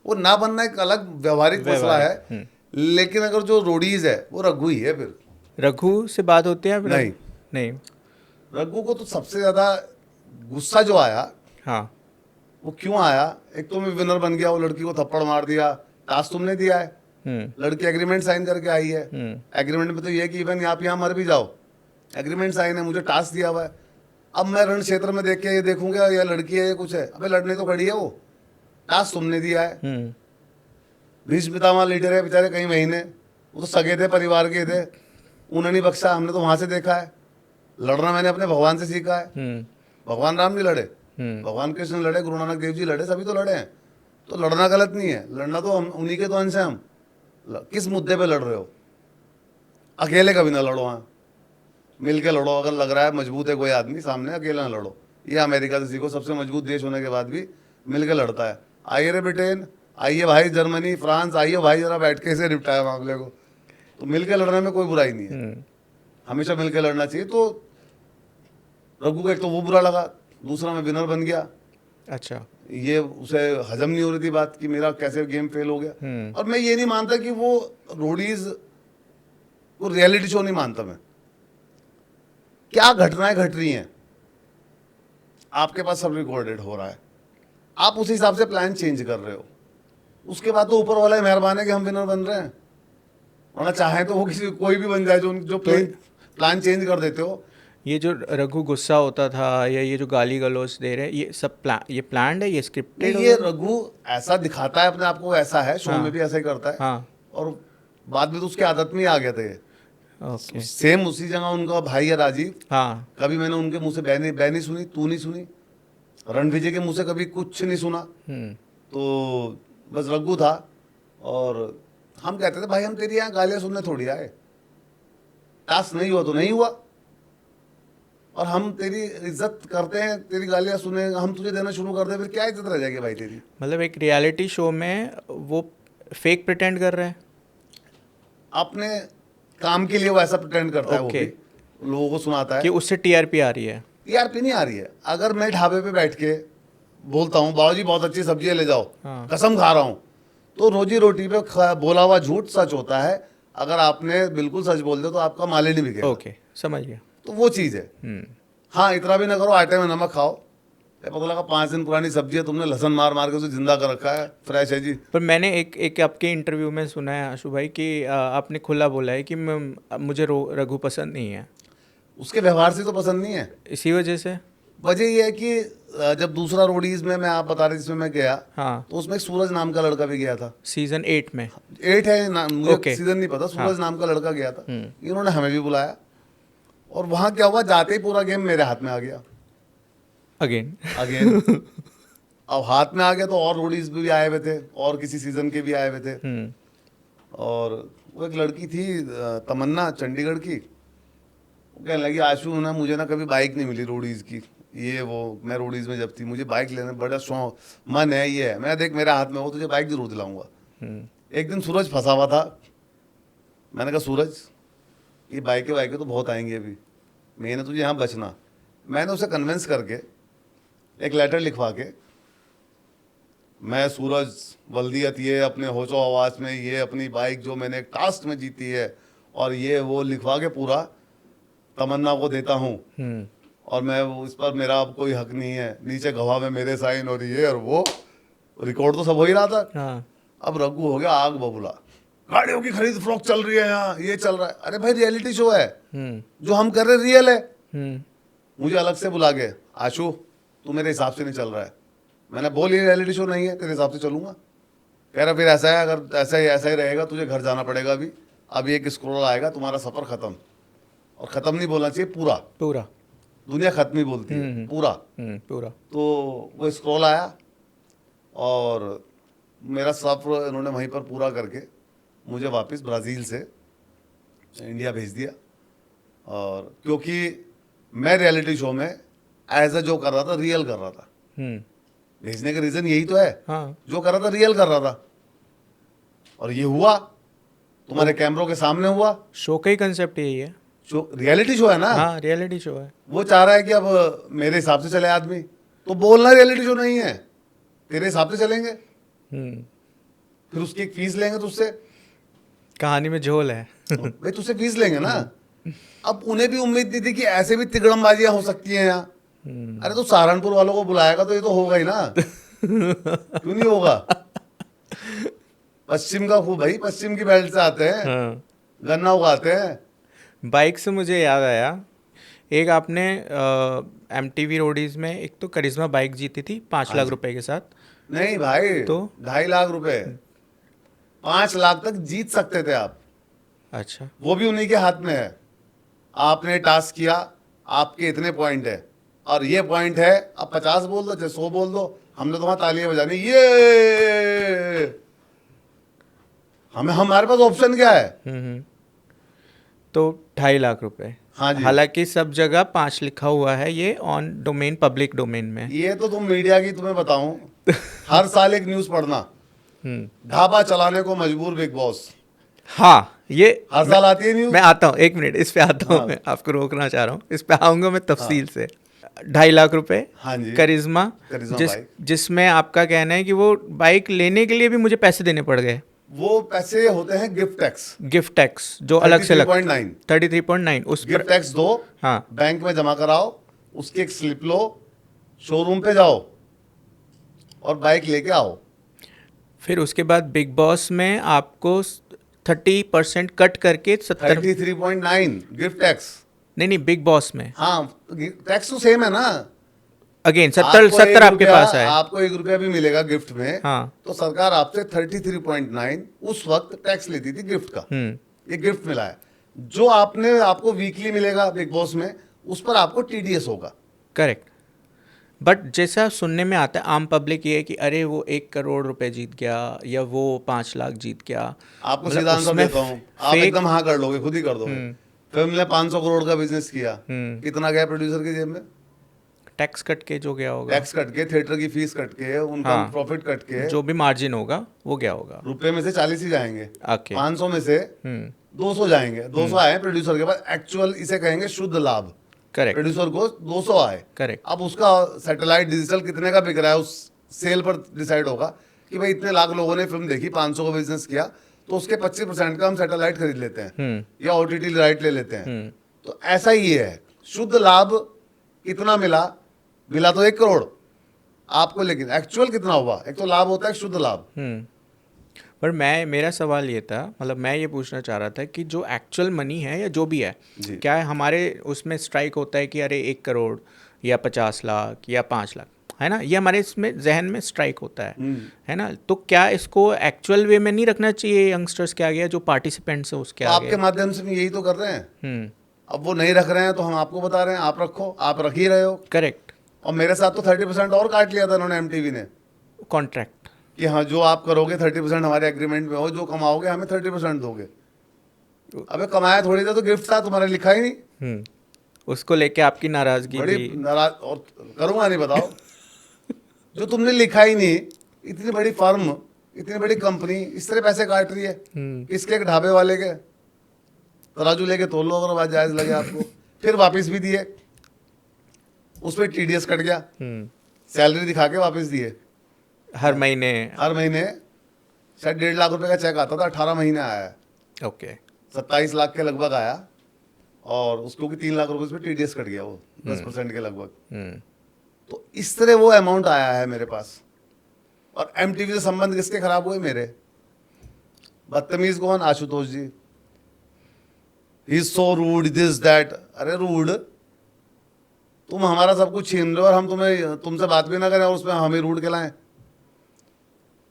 वो ना बनना एक अलग व्यवहारिक मसला है, लेकिन अगर जो रोडीज है वो रघु ही है। फिर रघु से बात होती है? नहीं नहीं। रघु को तो सबसे ज्यादा गुस्सा जो आया, हाँ। वो क्यों आया? एक तो मैं विनर बन गया, वो लड़की को थप्पड़ मार दिया, टास्क तुमने दिया है, लड़की एग्रीमेंट साइन करके आई है। एग्रीमेंट में तो ये है कि इवन आप यहाँ मर भी जाओ, एग्रीमेंट साइन है, मुझे टास्क दिया हुआ है। अब मैं रण क्षेत्र में देख के ये देखूंगा या लड़की है या कुछ है, अबे लड़ने तो खड़ी है वो, टास्क तुमने दिया है। भीष्म पितामह लीडर है बेचारे, कई महीने, वो तो सगे थे, परिवार के थे, उन्हें नहीं बख्शा। हमने तो वहां से देखा है, लड़ना मैंने अपने भगवान से सीखा है। भगवान राम नहीं लड़े, भगवान कृष्ण लड़े, गुरु नानक देव जी लड़े, सभी तो लड़े हैं। तो लड़ना गलत नहीं है, लड़ना तो हम उन्हीं के तो अंश है। हम किस मुद्दे पे लड़ रहे हो? अकेले कभी ना लड़ो, हाँ मिल के लड़ो। अगर लग रहा है मजबूत है कोई आदमी सामने, अकेला ना लड़ो। ये अमेरिका से सीखो, सबसे मजबूत देश होने के बाद भी मिल के लड़ता है। आइए रे ब्रिटेन, आइए भाई जर्मनी, फ्रांस, आइए भाई जरा बैठ के इसे निपटाए मामले को। तो मिल के लड़ने में कोई बुराई नहीं है, हमेशा मिल के लड़ना चाहिए। तो रघु को एक तो वो बुरा लगा, दूसरा मैं विनर बन गया। अच्छा। ये उसे हजम नहीं हो रही थी बात कि मेरा कैसे गेम फेल हो गया। और मैं ये नहीं मानता कि वो रोडीज वो रियलिटी शो नहीं मानता मैं। क्या घटनाएं घट रही हैं आपके पास, सब रिकॉर्डेड हो रहा है, आप उस हिसाब से प्लान चेंज कर रहे हो। उसके बाद तो ऊपर वाला मेहरबान है कि हम विनर बन रहे हैं, वरना चाहे तो वो किसी कोई भी बन जाए। जो प्लान चेंज कर देते हो। ये जो रघु गुस्सा होता था या ये जो गाली गलौज दे रहे हैं, ये सब ये प्लान्ड है, ये स्क्रिप्टेड? ये रघु ऐसा दिखाता है अपने आप को, ऐसा है शो में भी ऐसा ही करता है। हाँ। और बाद में तो उसकी आदत में ही आ गया था ये। ओके। सेम उसी जगह उनका भाई है राजीव। हाँ। कभी मैंने उनके मुंह से बैनी सुनी, तू नहीं सुनी। रणविजय के मुंह से कभी कुछ नहीं सुना। तो बस रघु था। और हम कहते थे भाई हम तेरी यहाँ गालियां सुनने थोड़ी आए, टास्क नहीं हुआ तो नहीं हुआ, और हम तेरी इज्जत करते हैं, तेरी गालियां सुने हम तुझे देना शुरू कर दे, फिर क्या इज्जत रह जाएगी भाई तेरी? मतलब एक रियलिटी शो में वो फेक प्रिटेंड कर रहे हैं, अपने काम के लिए वो ऐसा प्रिटेंड करता है। वो Okay. भी लोगों को सुनाता है कि उससे टीआरपी आ रही है। टीआरपी नहीं आ रही है। अगर मैं ढाबे पे बैठ के बोलता हूँ बाबू जी बहुत अच्छी सब्जियां ले जाओ, हाँ। कसम खा रहा हूँ, तो रोजी रोटी पे बोला हुआ झूठ सच होता है। अगर आपने बिल्कुल सच बोल दो तो आपका माल ही नहीं बिकेगा। ओके, समझ गया। तो वो चीज़ है। हाँ इतना भी ना करो, आटे में नमक खाओ। पता लगा 5 दिन पुरानी सब्जी है, तुमने लहसन मार मार के उसे जिंदा कर रखा है, फ्रेश है जी। पर मैंने एक आपके इंटरव्यू में सुना है आशु भाई कि आपने खुला बोला है कि मुझे रघु पसंद नहीं है। उसके व्यवहार से तो पसंद नहीं है। इसी वजह से वजह ये है कि जब दूसरा रोडीज में मैं आप बता रहे जिसमें मैं गया, हाँ, तो उसमें एक सूरज नाम का लड़का भी गया था। सीजन 8 में 8 है ना, मुझे Okay. सीजन नहीं पता। सूरज नाम का लड़का गया था, इन्होंने हमें भी बुलाया। और वहां क्या हुआ, जाते ही पूरा गेम मेरे हाथ में आ गया अगेन। अब हाथ में आ गया तो और रोडीज भी आए हुए थे, और किसी सीजन के भी आए हुए थे। और वो एक लड़की थी तमन्ना, चंडीगढ़ की। वो कहने लगी आशु ना मुझे ना कभी बाइक नहीं मिली रोडीज की, ये वो मैं रोडीज में जब थी मुझे बाइक लेने बड़ा शौक मन है, ये है। मैं देख मेरे हाथ में हो, तुझे बाइक जरूर दिलाऊंगा। एक दिन सूरज फंसा हुआ था, मैंने कहा सूरज ये बाइकें तो बहुत आएंगी अभी, मैंने तुझे यहाँ बचना। मैंने उसे कन्विंस करके एक लेटर लिखवा के, मैं सूरज वल्दियत ये अपने होशो आवाज में ये अपनी बाइक जो मैंने एक टास्क में जीती है और ये वो लिखवा के पूरा तमन्ना को देता हूँ। और मैं उस पर मेरा अब कोई हक नहीं है, नीचे गवाह में मेरे साइन और ये और वो, रिकॉर्ड तो सब हो ही रहा था। हाँ। अब रघु हो गया आग बबूला, गाड़ियों की खरीद फरोख्त चल रही है यहाँ, ये चल रहा है। अरे भाई रियलिटी शो है, जो हम कर रहे रियल है। मुझे अलग से बुला के आशु तू मेरे हिसाब से नहीं चल रहा है। मैंने बोल ये रियलिटी शो नहीं है, तेरे हिसाब से चलूंगा। कह रहा फिर ऐसा है, अगर ऐसा ही रहेगा तुझे घर जाना पड़ेगा अभी। अब एक स्क्रॉल आएगा, तुम्हारा सफर खत्म। और खत्म नहीं बोलना चाहिए, पूरा पूरा, दुनिया खत्म ही बोलती है, पूरा पूरा। तो वो स्क्रॉल आया और मेरा सफर इन्होंने वहीं पर पूरा करके मुझे वापस ब्राज़ील से इंडिया भेज दिया। और क्योंकि मैं रियलिटी शो में एज अ जो कर रहा था, रियल कर रहा था। भेजने का रीजन यही तो है। हाँ। जो कर रहा था रियल कर रहा था, और ये हुआ तुम्हारे कैमरों के सामने हुआ। शो का ही कंसेप्ट यही है। शो रियलिटी शो है ना। हाँ, रियलिटी शो है। वो चाह रहा है कि अब मेरे हिसाब से चले आदमी, तो बोलना रियलिटी शो नहीं है, तेरे हिसाब से चलेंगे, फिर उसकी एक फीस लेंगे तुझसे। कहानी में झोल है। भाई तुझसे फीस लेंगे ना। अब उन्हें भी उम्मीद नहीं थी कि ऐसे भी तिगड़मबाजियां हो सकती हैं यहाँ। अरे तो सहारनपुर वालों को बुलाएगा तो ये तो होगा ही ना। क्यों नहीं होगा। पश्चिम का खूब भाई, पश्चिम की बेल्ट से आते हैं, हाँ। गन्ना उगाते हैं। बाइक से मुझे याद आया, एक आपने MTV रोडीज में एक तो करिश्मा बाइक जीती थी 5 लाख रुपए के साथ। नहीं भाई, तो 2.5 लाख रुपए, 5 लाख तक जीत सकते थे आप। अच्छा। वो भी उन्हीं के हाथ में है। आपने टास्क किया, आपके इतने पॉइंट है, और ये पॉइंट है, अब 50 बोल दो चाहे 100 बोल दो, हमने तो वहां तालियां बजानी। ये हमारे पास ऑप्शन क्या है। तो 2.5 लाख रुपए। हाँ जी। हालांकि सब जगह 5 लिखा हुआ है, ये ऑन डोमेन, पब्लिक डोमेन में। ये तो तुम मीडिया की, तुम्हें बताऊं, हर साल एक न्यूज पढ़ना, ढाबा चलाने को मजबूर बिग बॉस। हाँ, ये हर साल आती है न्यूज। मैं आता हूँ, 1 मिनट इस पे आता हूँ। हाँ। मैं आपको रोकना चाह रहा हूँ, इस पे आऊंगा मैं तफसील से। 2.5 लाख रुपए। हाँ जी। करिश्मा बाइक। जिसमें आपका कहना है कि वो बाइक लेने के लिए भी मुझे पैसे देने पड़ गए। वो पैसे होते हैं गिफ्ट टैक्स। गिफ्ट टैक्स जो अलग से लगता है। 33.9 33.9 उस गिफ्ट टैक्स दो। हाँ। बैंक में जमा कराओ, उसकी एक स्लिप लो, शोरूम पे जाओ और बाइक लेके आओ। फिर उसके बाद बिग बॉस में आपको 30% कट करके 70। 33.9 गिफ्ट टैक्स। नहीं, बिग बॉस में हाँ, टैक्स तो सेम है ना। अगेन 70 आपके पास है। आपको 1 रुपया भी मिलेगा गिफ्ट में। हाँ। तो सरकार आपसे 33.9 उस वक्त टैक्स लेती थी गिफ्ट का। ये गिफ्ट मिला है। जो आपको वीकली मिलेगा बिग बॉस में, उस पर आपको TDS होगा। करेक्ट। बट जैसा सुनने में आता है आम पब्लिक ये है कि अरे वो 1 करोड़ रुपए जीत गया या वो 5 लाख जीत गया। आपको मतलब सीधा आंसर उसमें देता हूँ, आप fake- एकदम हाँ कर लोगे, खुद ही कर दोगे। फिल्म ने 500 करोड़ का बिजनेस किया, कितना गया प्रोड्यूसर की जेब में? टैक्स कट के जो गया होगा, टैक्स कट के, थिएटर की फीस कट के, उनका हाँ। प्रॉफिट कट के, जो भी मार्जिन होगा वो गया होगा। रुपए में से 40 ही जाएंगे। ओके। 500 में से 200 जाएंगे। 200 आए प्रोड्यूसर के पास, एक्चुअल इसे कहेंगे शुद्ध लाभ। करेक्ट। प्रोड्यूसर को 200 आए। करेक्ट। अब उसका सैटेलाइट डिजिटल कितने का बिक रहा है, उस सेल पर डिसाइड होगा कि भाई इतने लाख लोगों ने फिल्म देखी, 500 का बिजनेस किया, तो उसके 25% का हम सैटेलाइट खरीद लेते हैं या OTT राइट ले लेते हैं। तो ऐसा ही है, शुद्ध लाभ कितना मिला तो 1 करोड़ आपको, लेकिन एक्चुअल कितना हुआ? एक तो लाभ होता है शुद्ध लाभ। पर मेरा सवाल ये था, मतलब मैं ये पूछना चाह रहा था कि जो एक्चुअल मनी है या जो भी है, क्या है हमारे उसमें स्ट्राइक होता है कि अरे 1 करोड़ या 50 लाख या 5 लाख, है ना? ये हमारे इसमें जहन में स्ट्राइक होता है ना? तो क्या इसको एक्चुअल वे में नहीं रखना चाहिए यंगस्टर्स के आगे, जो पार्टिसिपेंट्स है उसके आगे? आपके माध्यम से भी यही तो कर रहे हैं। अब वो नहीं रख रहे हैं तो हम आपको बता रहे हैं, आप रखो, आप रख ही रहे हो। करेक्ट। और मेरे साथ तो 30% और काट लिया था उन्होंने, MTV ने, कॉन्ट्रैक्ट कि हाँ जो आप करोगे 30% हमारे एग्रीमेंट में हो, जो कमाओगे हमें 30% दोगे। अबे कमाया थोड़ी था, तो गिफ्ट था, तुम्हारा लिखा ही नहीं। उसको लेके आपकी नाराजगी बड़ी भी। नाराज और करूंगा नहीं, बताओ। जो तुमने लिखा ही नहीं, इतनी बड़ी फर्म, इतनी बड़ी कंपनी इस तरह पैसे काट रही है। किसके? ढाबे वाले के। तराजू लेके तोल लो अगर बात जायज लगे आपको। फिर वापस भी दिए, उस पर TDS कट गया, सैलरी दिखा के वापस दिए। हर महीने शायद 1.5 लाख रुपए का चेक आता था, 18 महीने आया है। ओके। 27 लाख के लगभग आया, और उसको भी 3 लाख रुपए पे TDS कट गया, वो 10% के लगभग। तो इस तरह वो अमाउंट आया है मेरे पास। और MTV से संबंध किसके खराब हुए? मेरे। बदतमीज कौन? Ashutosh ji. He is so rude, this that. अरे रूड, तुम हमारा सब कुछ छीन रहे हो और हम तुमसे बात भी ना करें और उसमें हमें रूड कहलाएं।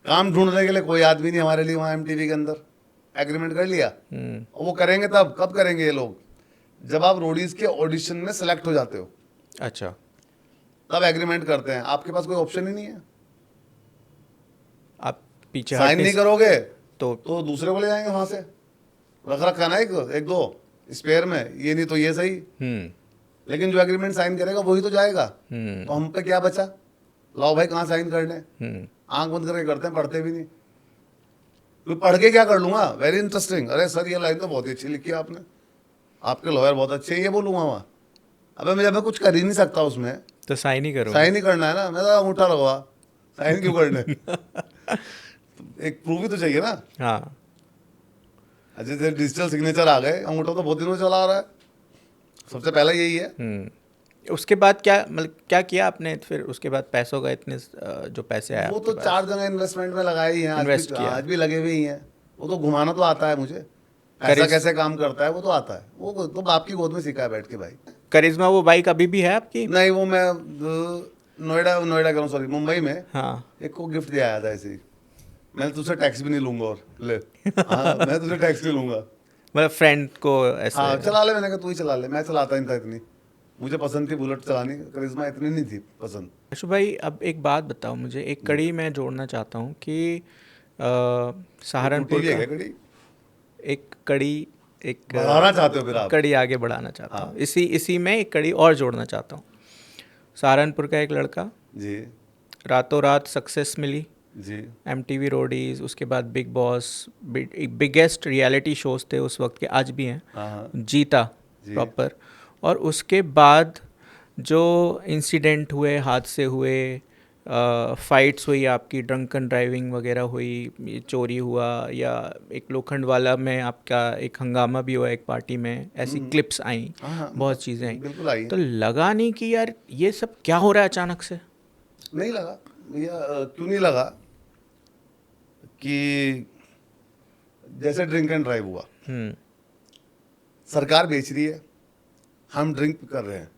काम ढूंढने के लिए कोई आदमी नहीं हमारे लिए वहां MTV के अंदर। एग्रीमेंट कर लिया, और वो करेंगे तब, कब करेंगे ये लोग? जब आप रोडीज के ऑडिशन में सेलेक्ट हो जाते हो, अच्छा, तब एग्रीमेंट करते हैं। आपके पास कोई ऑप्शन ही नहीं है। आप पीछे साइन नहीं करोगे तो दूसरे को ले जाएंगे वहां से। रख रखा ना एक दो स्पेयर में, ये नहीं तो ये सही। लेकिन जो एग्रीमेंट साइन करेगा वही तो जाएगा। तो हम पे क्या बचा? लाओ भाई, कहाँ साइन करने? आंख बंद करके करते हैं, पढ़ते भी नहीं। तो पढ़ के क्या कर लूंगा? वेरी इंटरेस्टिंग, अरे सर ये लाइन तो बहुत ही अच्छी लिखी है आपने, आपके लॉयर बहुत अच्छे, ये बोलूंगा वहाँ। अबे मैं कुछ कर ही नहीं सकता उसमें, तो साइन ही करो। साइन ही करना है ना, मैं तो अंगूठा लगवा, साइन क्यों करने? एक प्रूफ ही तो चाहिए ना। हाँ, जैसे डिजिटल सिग्नेचर आ गए, अंगूठा तो बहुत दिनों से चला आ रहा है, सबसे पहला यही है। उसके बाद क्या, मतलब क्या किया आपने फिर उसके बाद? पैसों का इतने जो पैसे आए वो आपके तो पास? 4 जगह इन्वेस्टमेंट में लगाए ही हैं, Invest किया। आज भी लगे हुए ही हैं। वो तो घुमाना तो आता है मुझे, पैसा करिश्मा- कैसे काम करता है वो तो आता है, वो तो बाप की गोद में सीखा है बैठ के भाई। करिश्मा वो बाइक अभी भी है आपकी? नहीं, वो मैं नोएडा करूँ, सॉरी, मुंबई में हाँ। एक को गिफ्ट दिया आया था ऐसे ही। मैं तुझसे टैक्स भी नहीं लूंगा, और ले हाँ मैं तुझे टैक्स नहीं लूंगा। मतलब फ्रेंड को ऐसे? हाँ चला ले, मैंने कहा तू ही चला ले, मैं चलाता नहीं था इतनी, मुझे पसंद थी बुलेट चलानी, करिश्मा इतनी नहीं थी पसंद। अशु भाई, अब एक बात बताओ मुझे, एक कड़ी मैं जोड़ना चाहता हूँ कि सहारनपुर टूटी है का क्या कड़ी? एक कड़ी, एक बढ़ाना चाहते हो फिर आप? कड़ी आगे बढ़ाना चाहता हूँ। हाँ। इसी में एक कड़ी और जोड़ना चाहता हूँ। सहारनपुर का एक लड़का, जी रातों रात सक्सेस मिली, जी MTV रोडीज, उसके बाद big boss, biggest reality shows थे उस वक्त के, आज भी हैं, हाँ हाँ जीता जी। प्रॉपर। और उसके बाद जो इंसिडेंट हुए, हादसे हुए, फाइट्स हुई आपकी, ड्रंकन ड्राइविंग वगैरह हुई, ये चोरी हुआ, या एक लोखंड वाला में आपका एक हंगामा भी हुआ एक पार्टी में, ऐसी क्लिप्स आई, हाँ, बहुत चीज़ें आई। बिल्कुल आई। तो लगा नहीं कि यार ये सब क्या हो रहा है अचानक से? नहीं लगा भैया, क्यों नहीं लगा कि जैसे ड्रिंक एंड ड्राइव हुआ, सरकार बेच रही है, हम ड्रिंक कर रहे हैं,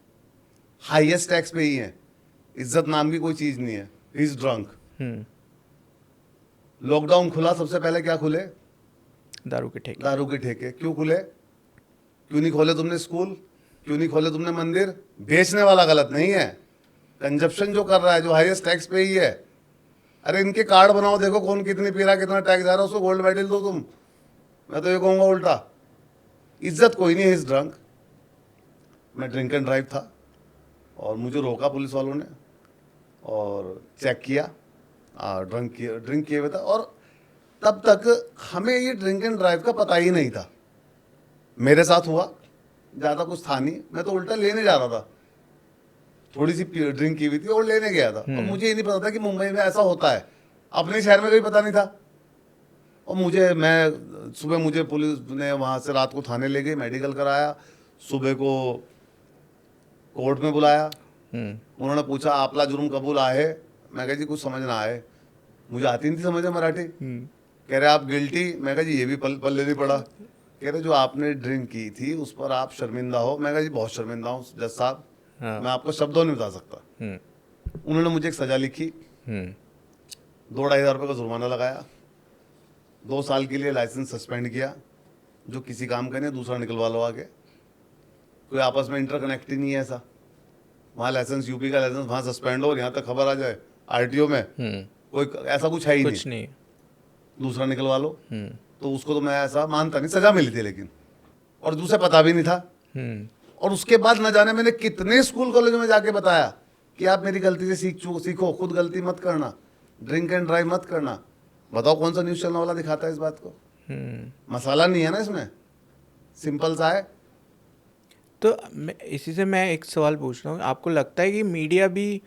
हाईएस्ट टैक्स पे ही है, इज्जत नाम की कोई चीज नहीं है, इज ड्रंक। लॉकडाउन खुला, सबसे पहले क्या खुले? दारू के ठेके। दारू के ठेके। क्यों खुले? क्यों नहीं खोले तुमने स्कूल? क्यों नहीं खोले तुमने मंदिर? बेचने वाला गलत नहीं है, कंजप्शन जो कर रहा है, जो हाईएस्ट टैक्स पे ही है। अरे इनके कार्ड बनाओ, देखो कौन कितनी पी रहा, कितना टैक्स आ रहा है, उसको गोल्ड मेडल दो तुम। मैं तो ये कहूँगा उल्टा, इज्जत कोई नहीं है इस ड्रंक। मैं ड्रिंक एंड ड्राइव था और मुझे रोका पुलिस वालों ने और चेक किया, ड्रिंक किए हुए था। और तब तक हमें ये ड्रिंक एंड ड्राइव का पता ही नहीं था। मेरे साथ हुआ, ज़्यादा कुछ था नहीं, मैं तो उल्टा लेने जा रहा था, थोड़ी सी ड्रिंक की हुई थी और लेने गया था। और मुझे ये नहीं पता था कि मुंबई में ऐसा होता है, अपने शहर में कभी पता नहीं था। और मैं सुबह, मुझे पुलिस ने वहाँ से रात को थाने ले गई, मेडिकल कराया, सुबह को कोर्ट में बुलाया। उन्होंने पूछा आपला जुर्म कबूल आए? मैं कहा जी कुछ समझ ना आए, मुझे आती नहीं थी समझ में मराठी। कह रहे आप गिल्टी? मैं कहा जी ये भी पल्ले नहीं पड़ा। कह रहे जो आपने ड्रिंक की थी उस पर आप शर्मिंदा हो? मैं कहा जी बहुत शर्मिंदा हूँ जज साहब, मैं आपको शब्दों नहीं बता सकता। उन्होंने मुझे एक सजा लिखी, 2-2.5 हज़ार रुपये का जुर्माना लगाया, 2 साल के लिए लाइसेंस सस्पेंड किया, जो किसी काम का नहीं, दूसरा निकलवा लो आगे। कोई आपस में इंटरकनेक्ट ही नहीं है ऐसा, वहाँ लाइसेंस, यूपी का लाइसेंस वहाँ सस्पेंड हो और यहाँ तक खबर आ जाए RTO में, कोई ऐसा कुछ है ही कुछ नहीं। दूसरा निकलवा लो। तो उसको तो मैं ऐसा मानता नहीं, सजा मिली थी लेकिन, और दूसरे पता भी नहीं था। और उसके बाद न जाने मैंने कितने स्कूल कॉलेजों में जाके बताया कि आप मेरी गलती से सीखो, खुद गलती मत करना, ड्रिंक एंड ड्राइव मत करना। बताओ कौन सा न्यूज़ चैनल वाला दिखाता है इस बात को? मसाला नहीं है ना इसमें, सिंपल सा है। तो इसी से मैं एक सवाल पूछ रहा हूँ, आपको लगता है कि मीडिया भी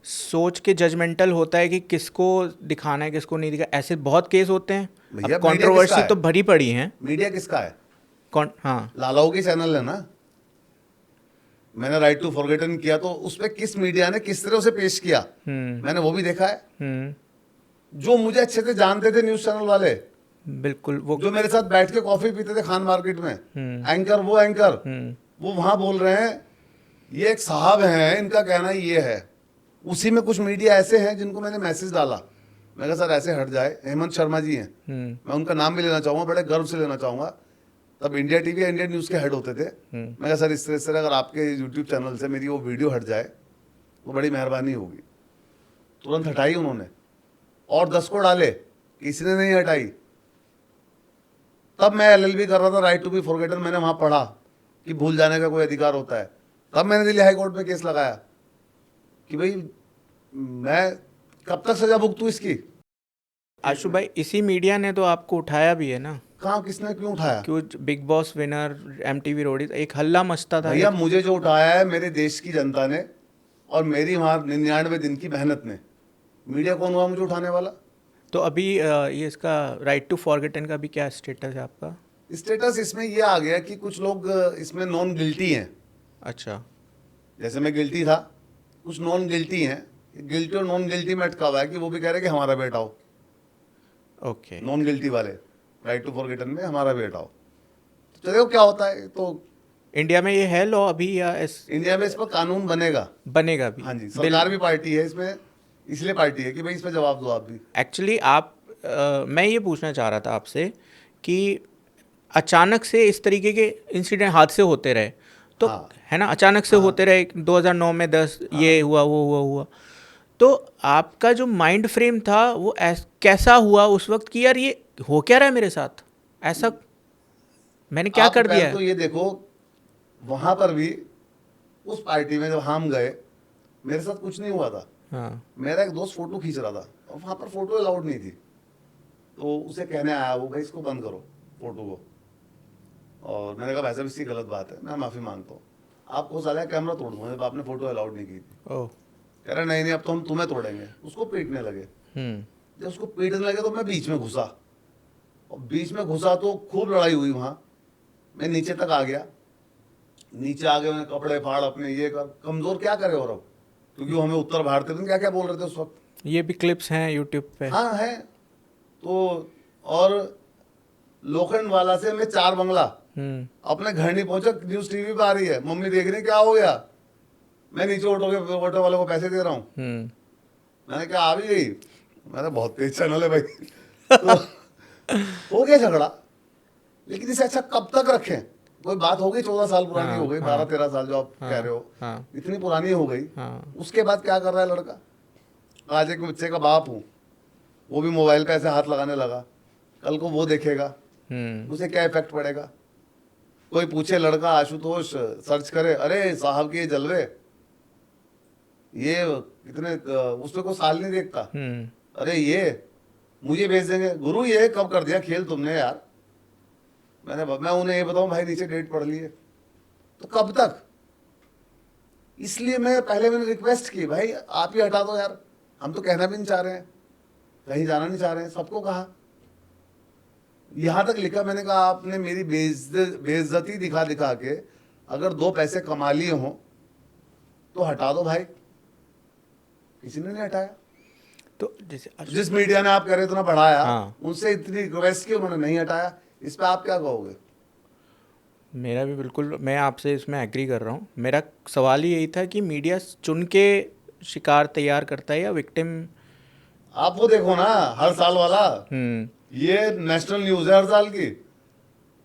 सोच के जजमेंटल होता है कि किसको दिखाना है किसको नहीं दिखाना? ऐसे बहुत केस होते हैं, भैया, कंट्रोवर्सी मीडिया तो भरी पड़ी है। मीडिया किसका है? कौन? हाँ, लालाओं की चैनल है ना। मैंने राइट टू फॉरगेटन किया तो उस पर किस मीडिया ने किस तरह उसे पेश किया, मैंने वो भी देखा है। जो मुझे अच्छे से जानते थे न्यूज चैनल वाले, बिल्कुल, वो जो मेरे साथ बैठ के कॉफी पीते थे खान मार्केट में, एंकर वो वहां बोल रहे हैं ये एक साहब हैं, इनका कहना ये है। उसी में कुछ मीडिया ऐसे हैं जिनको मैंने मैसेज डाला, मैं कहा सर ऐसे हट जाए। हेमंत शर्मा जी हैं, मैं उनका नाम भी लेना चाहूंगा, बड़े गर्व से लेना चाहूंगा। तब इंडिया टीवी या इंडिया न्यूज़ के हेड होते थे। मैं कहा सर इस तरह अगर आपके यूट्यूब चैनल से मेरी वो वीडियो हट जाए वो बड़ी मेहरबानी होगी। तुरंत हटाई उन्होंने और 10 को डाले, किसी ने नहीं हटाई। तब मैं एलएलबी कर रहा था, राइट टू बी फॉरगेटन, मैंने वहाँ पढ़ा कि भूल जाने का कोई अधिकार होता है। तब मैंने दिल्ली हाई कोर्ट में केस लगाया कि भाई मैं कब तक सजा भुगतूं इसकी। आशु भाई, इसी मीडिया ने तो आपको उठाया भी है ना, कहाँ, किसने क्यों उठाया? क्यों big boss winner MTV Roadies एक हल्ला मचता था। भैया मुझे जो उठाया है मेरे देश की जनता ने और मेरी वहाँ 99 दिन की मेहनत ने। मीडिया कौन हुआ मुझे उठाने वाला? तो अभी ये इसका राइट टू फॉरगेटन का भी क्या स्टेटस है आपका? स्टेटस इसमें ये आ गया कि कुछ लोग इसमें नॉन गिल्टी हैं। अच्छा, जैसे मैं गिल्टी था, कुछ नॉन गिल्टी हैं। गिल्टी और नॉन गिल्टी में अटका हुआ है कि वो भी कह रहे हैं कि हमारा बेटा हो। ओके। नॉन गिल्टी वाले राइट टू फॉरगेटन में हमारा बेटा हो। तो देखो क्या होता है। तो इंडिया में ये है लॉ अभी या इंडिया में इस पर कानून बनेगा। बनेगा भी? हाँ जी, सरकार भी पार्टी है इसमें, इसलिए पार्टी है कि भाई इस पर जवाब दो आप भी। एक्चुअली मैं ये पूछना चाह रहा था आपसे कि अचानक से इस तरीके के इंसिडेंट हादसे होते रहे तो हाँ। है ना, अचानक से होते रहे। 2009 में 10 ये हुआ, वो हुआ, तो आपका जो माइंड फ्रेम था वो कैसा हुआ उस वक्त कि यार ये हो क्या रहा है मेरे साथ, ऐसा मैंने क्या आप कर पहले दिया तो ये देखो, वहां पर भी उस पार्टी में जब हम गए मेरे साथ कुछ नहीं हुआ था। हाँ, मेरा एक दोस्त फोटो खींच रहा था और वहां पर फोटो अलाउड नहीं थी, तो उसे कहने आया वो, भाई इसको बंद करो फोटो को। और मैंने कहा वैसे भी इसकी गलत बात है, मैं माफी मांगता हूँ, आपको साला कैमरा तोड़ दूंगा जब आपने फोटो अलाउड नहीं की थी। ओह, कह रहा नहीं अब तो हम तुम्हें तोड़ेंगे। उसको पीटने लगे। जब उसको पीटने लगे तो मैं बीच में घुसा, और बीच में घुसा तो खूब लड़ाई हुई वहां। मैं नीचे तक आ गया, नीचे आ गए, मैंने कपड़े फाड़ अपने, ये कर, कमजोर क्या करे और अब, क्योंकि वो हमें उत्तर भारतीय में क्या क्या बोल रहे थे उस वक्त। ये भी क्लिप्स हैं यूट्यूब पे? हाँ है। तो और लोखंड वाला से मैं 4 बंगला अपने घर नहीं पहुंचा, न्यूज टीवी पे आ रही है, मम्मी देख रही क्या हो गया, मैं नीचे ऑटो वाले को पैसे दे रहा हूँ। मैंने कहा आ भी गई, मैंने बहुत तेज चैनल है भाई। तो हो गया झगड़ा, लेकिन इसे अच्छा कब तक रखें? कोई बात हो गई 14 साल पुरानी हो गई, 12-13 साल जो आप कह रहे हो, इतनी पुरानी हो गई। उसके बाद क्या कर रहा है लड़का? आज एक बच्चे का बाप हूँ, वो भी मोबाइल पे ऐसे हाथ लगाने लगा, कल को वो देखेगा, उसे क्या इफेक्ट पड़ेगा? कोई पूछे लड़का आशुतोष सर्च करे, अरे साहब के जलवे, ये कितने, उसमें कोई साल नहीं देखता, अरे ये मुझे भेज देंगे, गुरु ये कब कर दिया खेल तुमने यार। मैं उन्हें ये बताऊं भाई नीचे डेट पढ़ ली है, तो कब तक? इसलिए मैंने रिक्वेस्ट की, भाई आप ही हटा दो यार, हम तो कहना भी नहीं चाह रहे हैं, कहीं जाना नहीं चाह रहे हैं, सबको कहा, यहां तक लिखा, मैंने कहा आपने मेरी बेइज्जती दिखा दिखा के अगर 2 पैसे कमा लिए हों तो हटा दो भाई। किसी ने नहीं हटाया। तो जिस मीडिया ने आप कह रहे थे ना बढ़ाया, हाँ। उनसे इतनी रिक्वेस्ट की, उन्होंने नहीं हटाया। इस पे आप क्या कहोगे? मेरा भी बिल्कुल, मैं आपसे इसमें एग्री कर रहा हूँ। मेरा सवाल ही यही था कि मीडिया चुन के शिकार तैयार करता है या विक्टिम? आप वो देखो ना हर साल वाला, ये नेशनल न्यूज है हर साल की,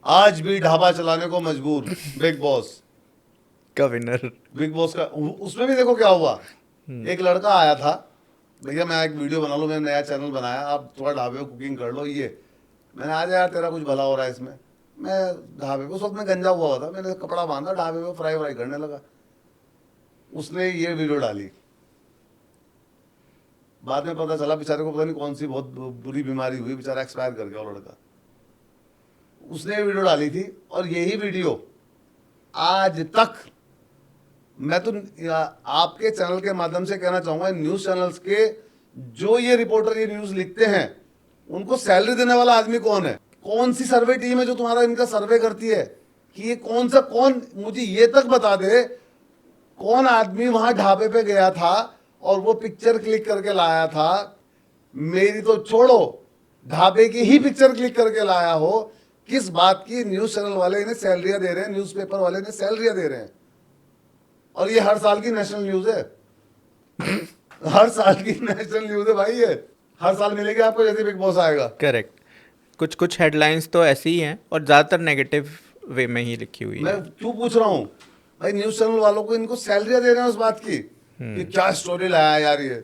आज भी ढाबा चलाने को मजबूर बिग बॉस का विनर। बिग बॉस का, उसमें भी देखो क्या हुआ। एक लड़का आया था, भैया मैं एक वीडियो बना लूं, मैंने नया चैनल बनाया, आप थोड़ा ढाबे में कुकिंग कर लो, ये मैंने आज यार तेरा कुछ भला हो रहा है इसमें। मैं ढाबे पे, उस वक्त में गंजा हुआ था, मैंने कपड़ा बांधा, ढाबे में फ्राई करने लगा, उसने ये वीडियो डाली। बाद में पता चला बेचारे को पता नहीं कौन सी बहुत बुरी बीमारी हुई, बेचारा एक्सपायर कर गया वो लड़का। उसने ये वीडियो डाली थी, और यही वीडियो आज तक, मैं तो आपके चैनल के माध्यम से कहना चाहूंगा, न्यूज चैनल्स के जो ये रिपोर्टर ये न्यूज लिखते हैं, उनको सैलरी देने वाला आदमी कौन है? कौन सी सर्वे टीम है जो तुम्हारा इनका सर्वे करती है कि ये कौन मुझे ये तक बता दे कौन आदमी वहां ढाबे पे गया था और वो पिक्चर क्लिक करके लाया था। मेरी तो छोड़ो, ढाबे की ही पिक्चर क्लिक करके लाया हो, किस बात की? न्यूज चैनल वाले इन्हें सैलरियां दे रहे हैं, न्यूज़पेपर वाले इन्हें सैलरियां दे रहे हैं, और ये हर साल की नेशनल न्यूज है। हर साल की नेशनल न्यूज है भाई, ये हर साल मिलेगी आपको जैसे बिग बॉस आएगा। करेक्ट। कुछ हेडलाइंस तो ऐसी ही हैं और ज़्यादातर नेगेटिव वे में ही लिखी हुई है। मैं क्यों पूछ रहा हूँ भाई, न्यूज चैनल वालों को इनको सैलरियां दे रहे हैं उस बात की कि क्या स्टोरी लाया यार ये।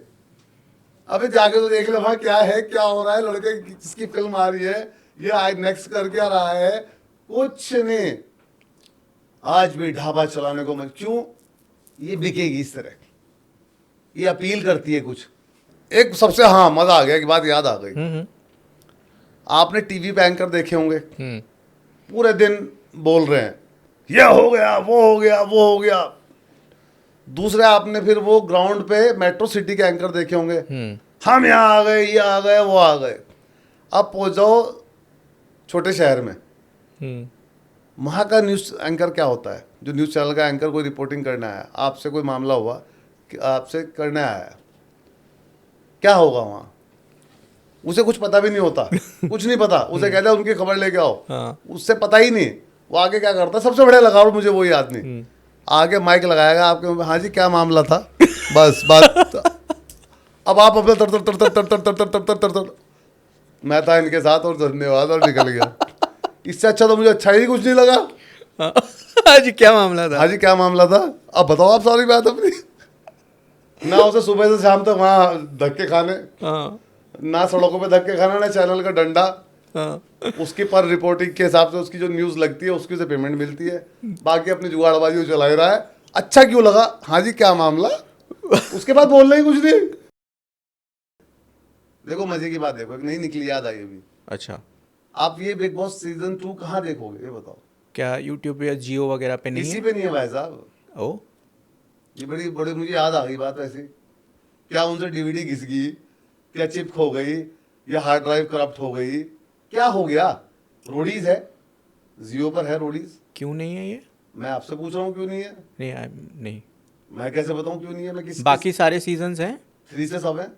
अबे जाके तो देख लो वहां क्या है, क्या हो रहा है, लड़के जिसकी फिल्म आ रही है ये आज नेक्स्ट कर क्या रहा है? कुछ नहीं। आज भी ढाबा चलाने को मैं क्यों? ये बिकेगी इस तरह की, ये अपील करती है कुछ। एक सबसे हाँ मजा आ गया कि बात याद आ गई। आपने टीवी पे एंकर देखे होंगे, पूरे दिन बोल रहे हैं ये हो गया, वो हो गया, वो हो गया। दूसरे आपने फिर वो ग्राउंड पे मेट्रो सिटी के एंकर देखे होंगे, हम यहाँ आ गए, ये आ गए, वो आ गए। अब पहुंच जाओ छोटे शहर में, वहाँ का न्यूज़ एंकर क्या होता है? जो न्यूज़ चैनल का एंकर कोई रिपोर्टिंग करना है, आपसे कोई मामला हुआ कि आपसे करने आया है, क्या होगा वहाँ? उसे कुछ पता भी नहीं होता, कुछ नहीं पता। उसे कहता है उनकी खबर लेके आओ, उससे पता ही नहीं वो आगे क्या करता है। सबसे बढ़िया लगा और मुझे वही आदमी आगे माइक लगाएगा आपके, हाँ जी क्या मामला था, बस बात। अब आप अपने तर तर तर तर तर तर तर तर तर तर तर, मैं था इनके साथ और धन्यवाद और निकल गया। इससे अच्छा तो मुझे अच्छा ही कुछ नहीं लगा। हाँ जी क्या मामला था? हाँ जी क्या मामला था, अब बताओ आप सारी बात अपनी। ना उसे सुबह से शाम तक वहाँ धक्के खाने, ना सड़कों पे धक्के खाना, ना चैनल का डंडा। उसकी पर रिपोर्टिंग के हिसाब से उसकी जो न्यूज़ लगती है उसकी से पेमेंट मिलती है, बाकी अपनी जुगाड़बाजी वो चला ही रहा है। अच्छा क्यों लगा? हाँ जी क्या मामला, उसके बाद बोलना ही कुछ नहीं। देखो मजे की बात देखो, एक नई निकली याद आई अभी। अच्छा, आप ये बिग बॉस सीजन 2 कहाँ देखोगे ये बताओ? क्या यूट्यूब या जियो वगैरह पे नहीं किसी है? पे नहीं है भाई साहब। ओ, ये बड़ी बड़ी मुझे याद आ गई बात ऐसी। क्या उनसे डीवीडी घिस गई, क्या चिप खो गई, या हार्ड ड्राइव करप्ट हो गई, क्या हो गया? रोडीज है, जियो पर है रोडीज। क्यों नहीं है ये? मैं आपसे पूछ रहा हूँ क्यों नहीं है। नहीं नहीं, मैं कैसे बताऊँ क्यों नहीं है? मैं बाकी सारे सीजन्स हैं। 3 से सब है।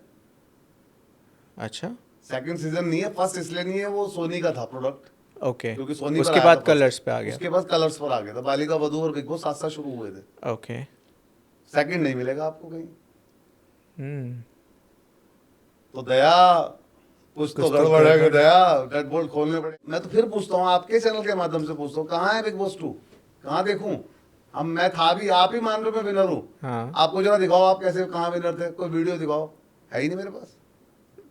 अच्छा, सेकंड सीजन नहीं है, फर्स्ट इसलिए नहीं है, वो सोनी का था प्रोडक्ट, ओके, क्योंकि सोनी पर उसके आया बाद था कलर्स first। पे आ गया। उसके बाद कलर्स पर आ गया था। बालिका वधू और बिग बॉस साथ साथ शुरू हुए थे। ओके, सेकंड नहीं मिलेगा आपको कहीं। हम्म, तो दया कुछ तो गड़बड़ है, दया डेड बोल्ट खोलने पड़े। मैं तो फिर पूछता हूँ, आपके चैनल के माध्यम से पूछता हूँ, कहाँ है बिग बॉस 2? कहाँ देखूं? हम मैं था भी, आप ही मान रहे हो मैं विनर हूँ। हाँ। आपको जरा दिखाओ आप कैसे कहाँ विनर थे, कोई वीडियो दिखाओ। है ही नहीं मेरे पास।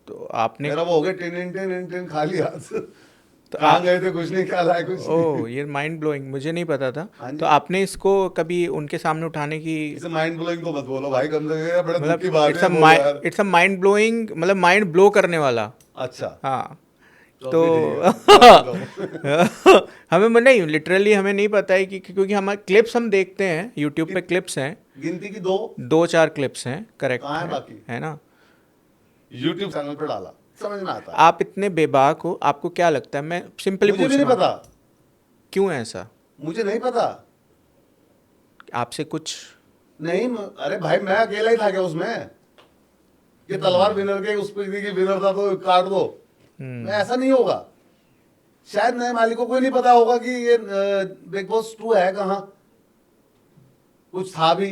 तो आपने मेरा वो हो गया टिन टिन टिन खाली हाथ। तो कहाँ गए थे, कुछ नहीं, क्या लाए, कुछ नहीं। ओह, ये माइंड ब्लोइंग, मुझे नहीं पता था। हाँ जी। तो आपने इसको कभी उनके सामने उठाने की, इसे माइंड ब्लोइंग तो मत बोलो भाई, कम से कम बड़े दुख की मतलब बात है बोलो यार। इट्स अ माइंड ब्लोइंग, मतलब माइंड ब्लो करने वाला। अच्छा हाँ, तो तो ठीक है। हमें नहीं, लिटरली हमें नहीं पता है कि, क्योंकि हमारे क्लिप्स हम देखते हैं यूट्यूब पे, क्लिप्स हैं, गिनती की 2 2-4 क्लिप्स हैं, करेक्ट कहाँ है बाकी? है ना? यूट्यूब चैनल पे डाला, समझ में आता है। आप इतने बेबाक हो, आपको क्या लगता है? मैं सिंपली मुझे पूछ भी नहीं रहा हूँ, पता, क्यों है ऐसा? मुझे नहीं पता। आपसे कुछ नहीं अरे भाई मैं अकेला ही था क्या उसमें? ये तलवार विनर के उस पे की विनर था तो काट दो। मैं ऐसा नहीं होगा। शायद नए मालिकों को ही नहीं पता होगा कि ये बिग बॉस 2 है कहाँ। कुछ था भी,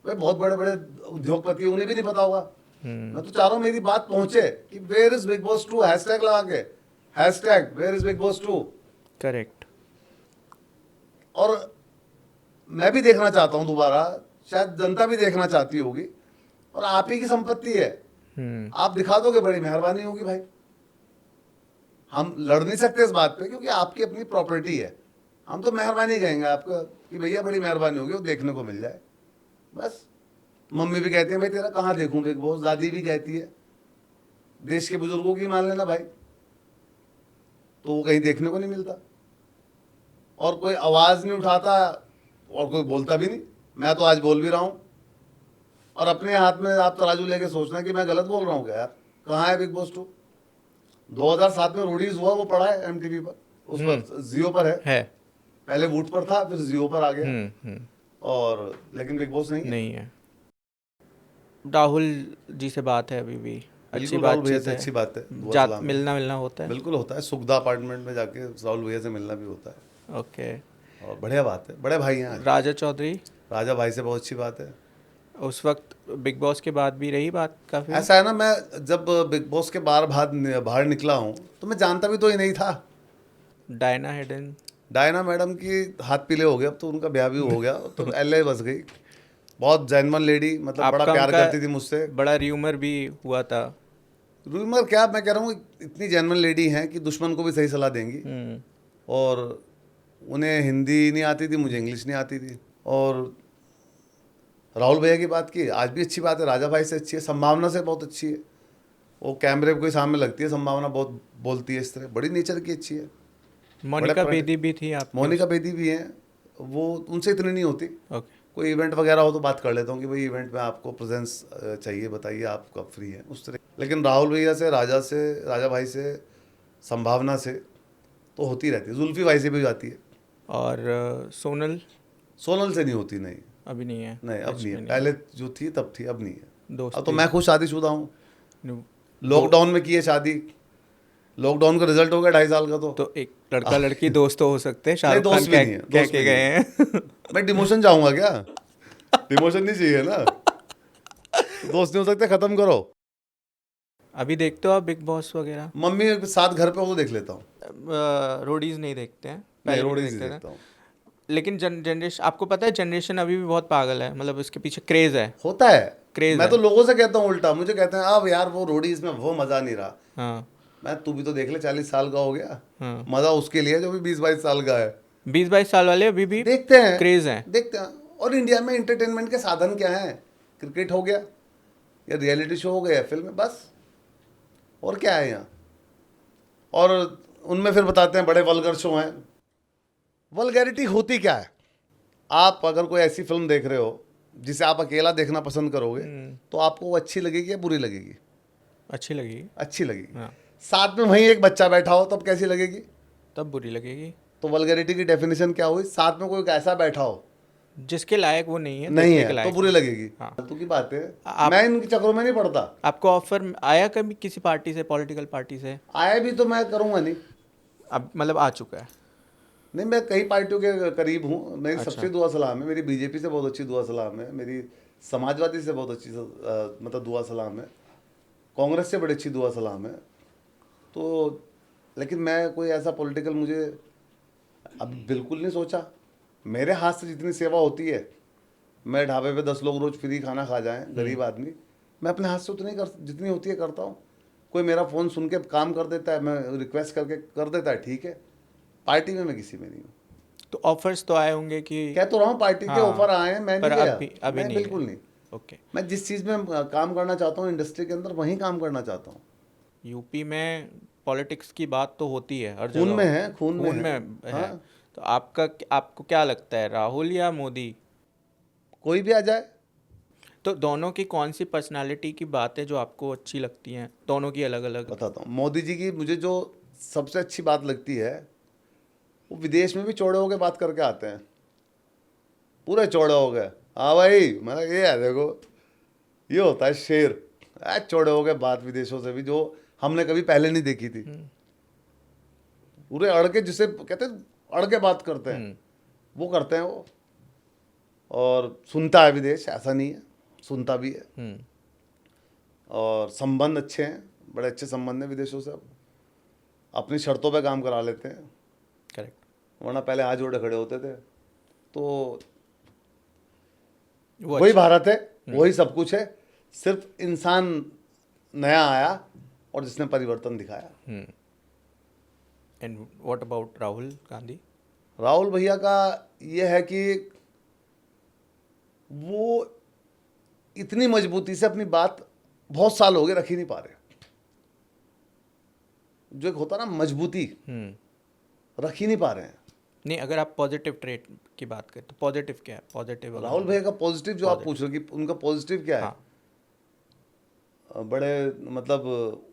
वे बहुत बड़े बड़े उद्योगपति, उन्हें भी नहीं पता होगा। मैं तो चाह रहा हूँ मेरी बात पहुंचे कि where is big boss 2, hashtag लगा के, hashtag where is big boss 2। Correct. और मैं भी देखना चाहता हूं दोबारा, शायद जनता भी देखना चाहती होगी, और आप ही की संपत्ति है। आप दिखा दोगे बड़ी मेहरबानी होगी भाई। हम लड़ नहीं सकते इस बात पे क्योंकि आपकी अपनी प्रॉपर्टी है। हम तो मेहरबानी कहेंगे आपको कि भैया बड़ी मेहरबानी होगी, वो देखने को मिल जाए बस। मम्मी भी कहती है भाई तेरा कहाँ देखूं बिग बॉस, दादी भी कहती है, देश के बुजुर्गों की मान लेना भाई, तो वो कहीं देखने को नहीं मिलता और कोई आवाज नहीं उठाता और कोई बोलता भी नहीं। मैं तो आज बोल भी रहा हूं और अपने हाथ में आप तराजू लेके सोचना कि मैं गलत बोल रहा हूँ क्या यार। कहाँ है बिग बॉस 2? 2007 में रोडीज हुआ, वो पड़ा है MTV पर, उस पर जियो पर है। पहले वूट पर था, फिर जियो पर आ गया। और लेकिन बिग बॉस नहीं है। राहुल जी से बात है अभी भी? अच्छी बात है, अच्छी बात है। मिलना होता है? बिल्कुल होता है, सुखदा अपार्टमेंट में जाके राहुल भैया से मिलना भी होता है। ओके, और बढ़िया बात है, बड़े भाई हैं। राजा चौधरी, राजा भाई से बहुत अच्छी बात है। उस वक्त बिग बॉस के बाद भी रही बात काफी? ऐसा है ना, मैं जब बिग बॉस के बाहर निकला हूँ तो मैं जानता भी तो ही नहीं था। डायना मैडम की हाथ पीले हो गए, अब तो उनका ब्याह भी हो गया, तो LA बस गई। बहुत जेन्युइन लेडी, मतलब बड़ा प्यार करती थी मुझसे। बड़ा र्यूमर भी हुआ था रूमर क्या, मैं कह रहा हूँ इतनी जेन्युइन लेडी हैं कि दुश्मन को भी सही सलाह देंगी। और उन्हें हिंदी नहीं आती थी, मुझे इंग्लिश नहीं आती थी। और राहुल भैया की बात की, आज भी अच्छी बात है, राजा भाई से अच्छी है, संभावना से बहुत अच्छी है। वो कैमरे के सामने लगती है, संभावना बहुत बोलती है, इस तरह बड़ी नेचर की अच्छी है। मोनिका बेदी भी थी आप? मोनिका बेदी भी हैं, वो उनसे इतनी नहीं होती। ओके। कोई इवेंट वगैरह हो तो बात कर लेता हूँ कि भाई इवेंट में आपको प्रेजेंस चाहिए, बताइए आप कब फ्री हैं, उस तरह। लेकिन राहुल भैया से, राजा भाई से, संभावना से तो होती रहती है। जुल्फी भाई से भी जाती है। और सोनल से नहीं होती, नहीं अभी नहीं है? नहीं, अब नहीं है। पहले जो थी तब थी, अब नहीं है। दोस्त अब तो मैं खुद शादीशुदा हूँ। लॉकडाउन में की है शादी। लॉकडाउन का रिजल्ट हो गया 2.5 साल का। तो एक लड़का लड़की दोस्त तो हो सकते हैं, शाहरुख दोस्त खान भी नहीं है, कह के गए हैं। मैं डिमोशन चाहूंगा क्या? डिमोशन नहीं चाहिए ना। दोस्त नहीं हो सकते, खत्म करो। अभी देखते हो आप बिग बॉस वगैरह? मम्मी के साथ घर पे हो तो देख लेता हूँ। रोडीज नहीं देखते हैं? नहीं, पहले रोडीज देखते देखता हूँ। लेकिन जनरेशन, आपको पता है जनरेशन अभी भी बहुत पागल है, मतलब इसके पीछे क्रेज है। होता है क्रेज मैं है। तो लोगों से कहता हूँ उल्टा, मुझे कहते हैं अब यार वो रोडीज में वो मजा नहीं रहा। हाँ। मैं, तू भी तो देख ले, 40 साल का हो गया। हाँ। मजा उसके लिए जो भी 20-22 साल का है। 20-22 साल वाले अभी भी देखते हैं, क्रेज है। देखते हैं। और इंडिया में एंटरटेनमेंट के साधन क्या है? क्रिकेट हो गया, या रियलिटी शो हो गया, फिल्म, बस। और क्या है यहाँ? और उनमें फिर बताते हैं बड़े वल्गर शो हैं। वल्गैरिटी होती क्या है? आप अगर कोई ऐसी फिल्म देख रहे हो जिसे आप अकेला देखना पसंद करोगे, तो आपको वो अच्छी लगेगी या बुरी लगेगी? अच्छी लगेगी। अच्छी लगेगी। हाँ। साथ में वहीं एक बच्चा बैठा हो तब कैसी लगेगी? तब बुरी लगेगी। तो वल्गैरिटी की डेफिनेशन क्या हुई? साथ में कोई ऐसा बैठा हो जिसके लायक वो नहीं है, नहीं देखने है, के लायक तो बुरी लगेगी। हाँ। फालतू की बात है। मैं इनके चक्करों में नहीं पड़ता। आपको ऑफर आया कभी किसी पार्टी से, पॉलिटिकल पार्टी से? आया भी तो मैं करूंगा नहीं। अब मतलब आ चुका है? नहीं, मैं कई पार्टियों के करीब हूँ। मेरी अच्छा। सबसे दुआ सलाम है। मेरी बीजेपी से बहुत अच्छी दुआ सलाम है। मेरी समाजवादी से बहुत अच्छी मतलब दुआ सलाम है। कांग्रेस से बड़ी अच्छी दुआ सलाम है। तो लेकिन मैं कोई ऐसा पॉलिटिकल मुझे अब बिल्कुल नहीं सोचा। मेरे हाथ से जितनी सेवा होती है, मैं ढाबे पे 10 लोग रोज फ्री खाना खा जाएं, गरीब आदमी, मैं अपने हाथ से उतनी जितनी होती है करता हूँ। कोई मेरा फ़ोन सुन के काम कर देता है, मैं रिक्वेस्ट करके कर देता है, ठीक है। पार्टी में मैं किसी में नहीं हूँ। तो ऑफर्स तो आए होंगे कि? कह तो रहा हूँ पार्टी के ऑफर आए हैं, मैं नहीं गया। अभी मैं नहीं बिल्कुल नहीं। ओके। मैं जिस चीज़ में काम करना चाहता हूँ इंडस्ट्री के अंदर, वहीं काम करना चाहता हूँ। यूपी में पॉलिटिक्स की बात तो होती है हर खून जगह। में है, खून में है। हाँ। तो आपको क्या लगता है, राहुल या मोदी? कोई भी आ जाए। तो दोनों की कौन सी पर्सनालिटी की बातें जो आपको अच्छी लगती हैं? दोनों की अलग अलग। बताता हूँ। मोदी जी की मुझे जो सबसे अच्छी बात लगती है, वो विदेश में भी चौड़े होकर बात करके आते हैं। पूरे चौड़े हो गए, हाँ भाई, मतलब ये है, देखो ये होता है शेर। चौड़े हो गए बात विदेशों से भी, जो हमने कभी पहले नहीं देखी थी। पूरे अड़ के, जिसे कहते हैं अड़ के बात करते हैं, वो करते हैं वो। और सुनता है विदेश, ऐसा नहीं है, सुनता भी है। और संबंध अच्छे हैं, बड़े अच्छे संबंध हैं विदेशों से। अब अपनी शर्तों पे काम करा लेते हैं। करेक्ट। वरना पहले हाथ जोड़े खड़े होते थे। तो वही भारत है, वही सब कुछ है। सिर्फ इंसान नया आया और जिसने परिवर्तन दिखाया। And what about Rahul Gandhi? Rahul भैया का ये है कि वो इतनी मजबूती से अपनी बात बहुत साल हो गए रख ही नहीं पा रहे। जो एक होता ना मजबूती, रख ही नहीं पा रहे हैं। नहीं, अगर आप पॉजिटिव ट्रेट की बात करें तो पॉजिटिव क्या है? पॉजिटिव राहुल भैया का पॉजिटिव जो आप पूछ रहे हो कि उनका पॉजिटिव क्या है? हाँ। बड़े मतलब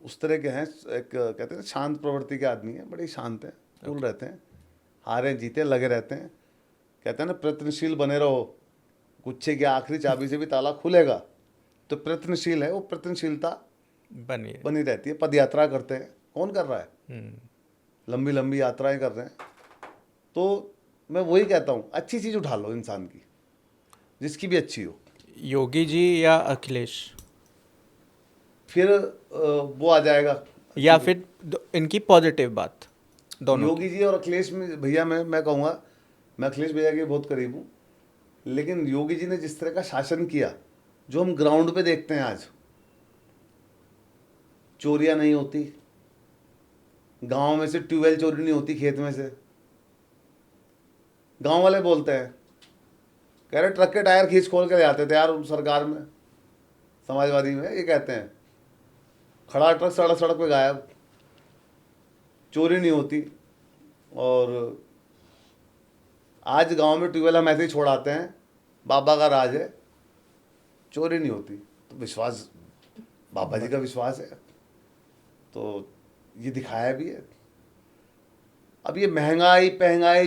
उस तरह के हैं, एक कहते हैं शांत प्रवृत्ति के आदमी हैं, बड़े शांत हैं, कूल रहते हैं, हारे जीते लगे रहते हैं। कहते हैं ना, प्रयत्नशील बने रहो, गुच्छे की आखिरी चाबी से भी ताला खुलेगा। तो प्रयत्नशील है, वो प्रयत्नशीलता बनी रहती है। पद यात्रा करते हैं, कौन कर रहा है? लंबी लंबी यात्राएं कर रहे हैं। तो मैं वही कहता हूँ, अच्छी चीज़ उठा लो इंसान की, जिसकी भी अच्छी हो। योगी जी या अखिलेश? फिर वो आ जाएगा। या फिर इनकी पॉजिटिव बात दोनों? योगी जी और अखिलेश में भैया मैं कहूँगा, मैं अखिलेश भैया के बहुत करीब हूँ। लेकिन योगी जी ने जिस तरह का शासन किया, जो हम ग्राउंड पे देखते हैं आज, चोरियां नहीं होती, गांव में से ट्यूबवेल चोरी नहीं होती खेत में से। गांव वाले बोलते हैं, कह रहे ट्रक के टायर खींच खोल के ले आते थे यार उन सरकार में, समाजवादी में ये कहते हैं, खड़ा ट्रक सड़क सड़क पे गायब, चोरी नहीं होती। और आज गांव में ट्यूबवेल हम ऐसे ही छोड़ाते हैं, बाबा का राज है, चोरी नहीं होती। तो विश्वास बाबा जी का विश्वास है, तो ये दिखाया भी है। अब ये महंगाई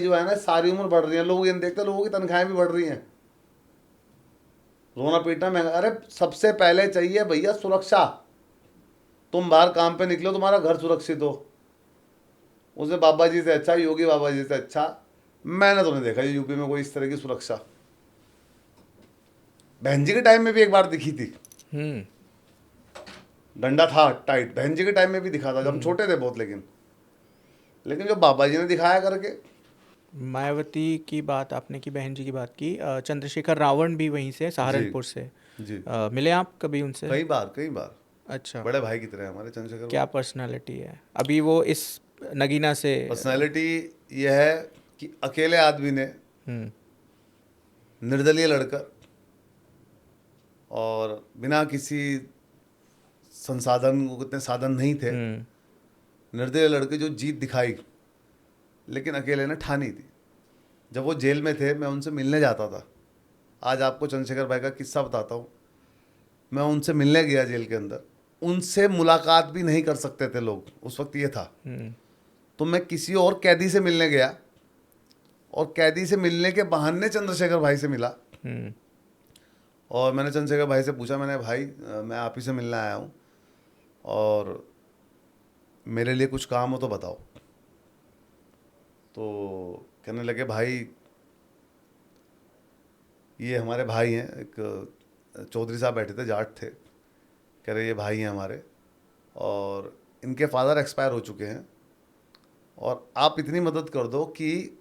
जो है ना, सारी उम्र बढ़ रही है, लोग ये नहीं देखते, लोगों की तनख्वाहें भी बढ़ रही हैं, रोना पीटना महंगा। अरे सबसे पहले चाहिए भैया सुरक्षा, तुम बाहर काम पे निकलो, तुम्हारा घर सुरक्षित हो। उसने बाबा जी से अच्छा, योगी बाबा जी से अच्छा मैंने तो नहीं देखा ये यूपी में कोई इस तरह की सुरक्षा। बहन जी के टाइम में भी एक बार दिखी थी, डंडा था टाइट, बहन जी के टाइम में भी दिखा था जब हम छोटे थे बहुत, लेकिन जो बाबा जी ने दिखाया करके। मायावती की बात आपने की, बहन जी की बात की, चंद्रशेखर रावण भी वहीं से, सहारनपुर से जी मिले आप कभी उनसे? कई बार अच्छा, बड़े भाई की तरह हमारे चंद्रशेखर। क्या पर्सनालिटी है? अभी वो इस नगीना से पर्सनालिटी यह है कि अकेले आदमी ने हम्म, निर्दलीय लड़कर और बिना किसी संसाधन, इतने साधन नहीं थे, निर्दलीय लड़के जो जीत दिखाई, लेकिन अकेले ने ठानी थी। जब वो जेल में थे मैं उनसे मिलने जाता था। आज आपको चंद्रशेखर भाई का किस्सा बताता हूँ। मैं उनसे मिलने गया जेल के अंदर, उनसे मुलाकात भी नहीं कर सकते थे लोग, उस वक्त ये था। तो मैं किसी और कैदी से मिलने गया और कैदी से मिलने के बहाने चंद्रशेखर भाई से मिला। और मैंने चंद्रशेखर भाई से पूछा, मैंने भाई मैं आप ही से मिलने आया हूँ और मेरे लिए कुछ काम हो तो बताओ। तो कहने लगे भाई ये हमारे भाई हैं, एक चौधरी साहब बैठे थे, जाट थे, कह रहे ये भाई हैं हमारे और इनके फादर एक्सपायर हो चुके हैं और आप इतनी मदद कर दो कि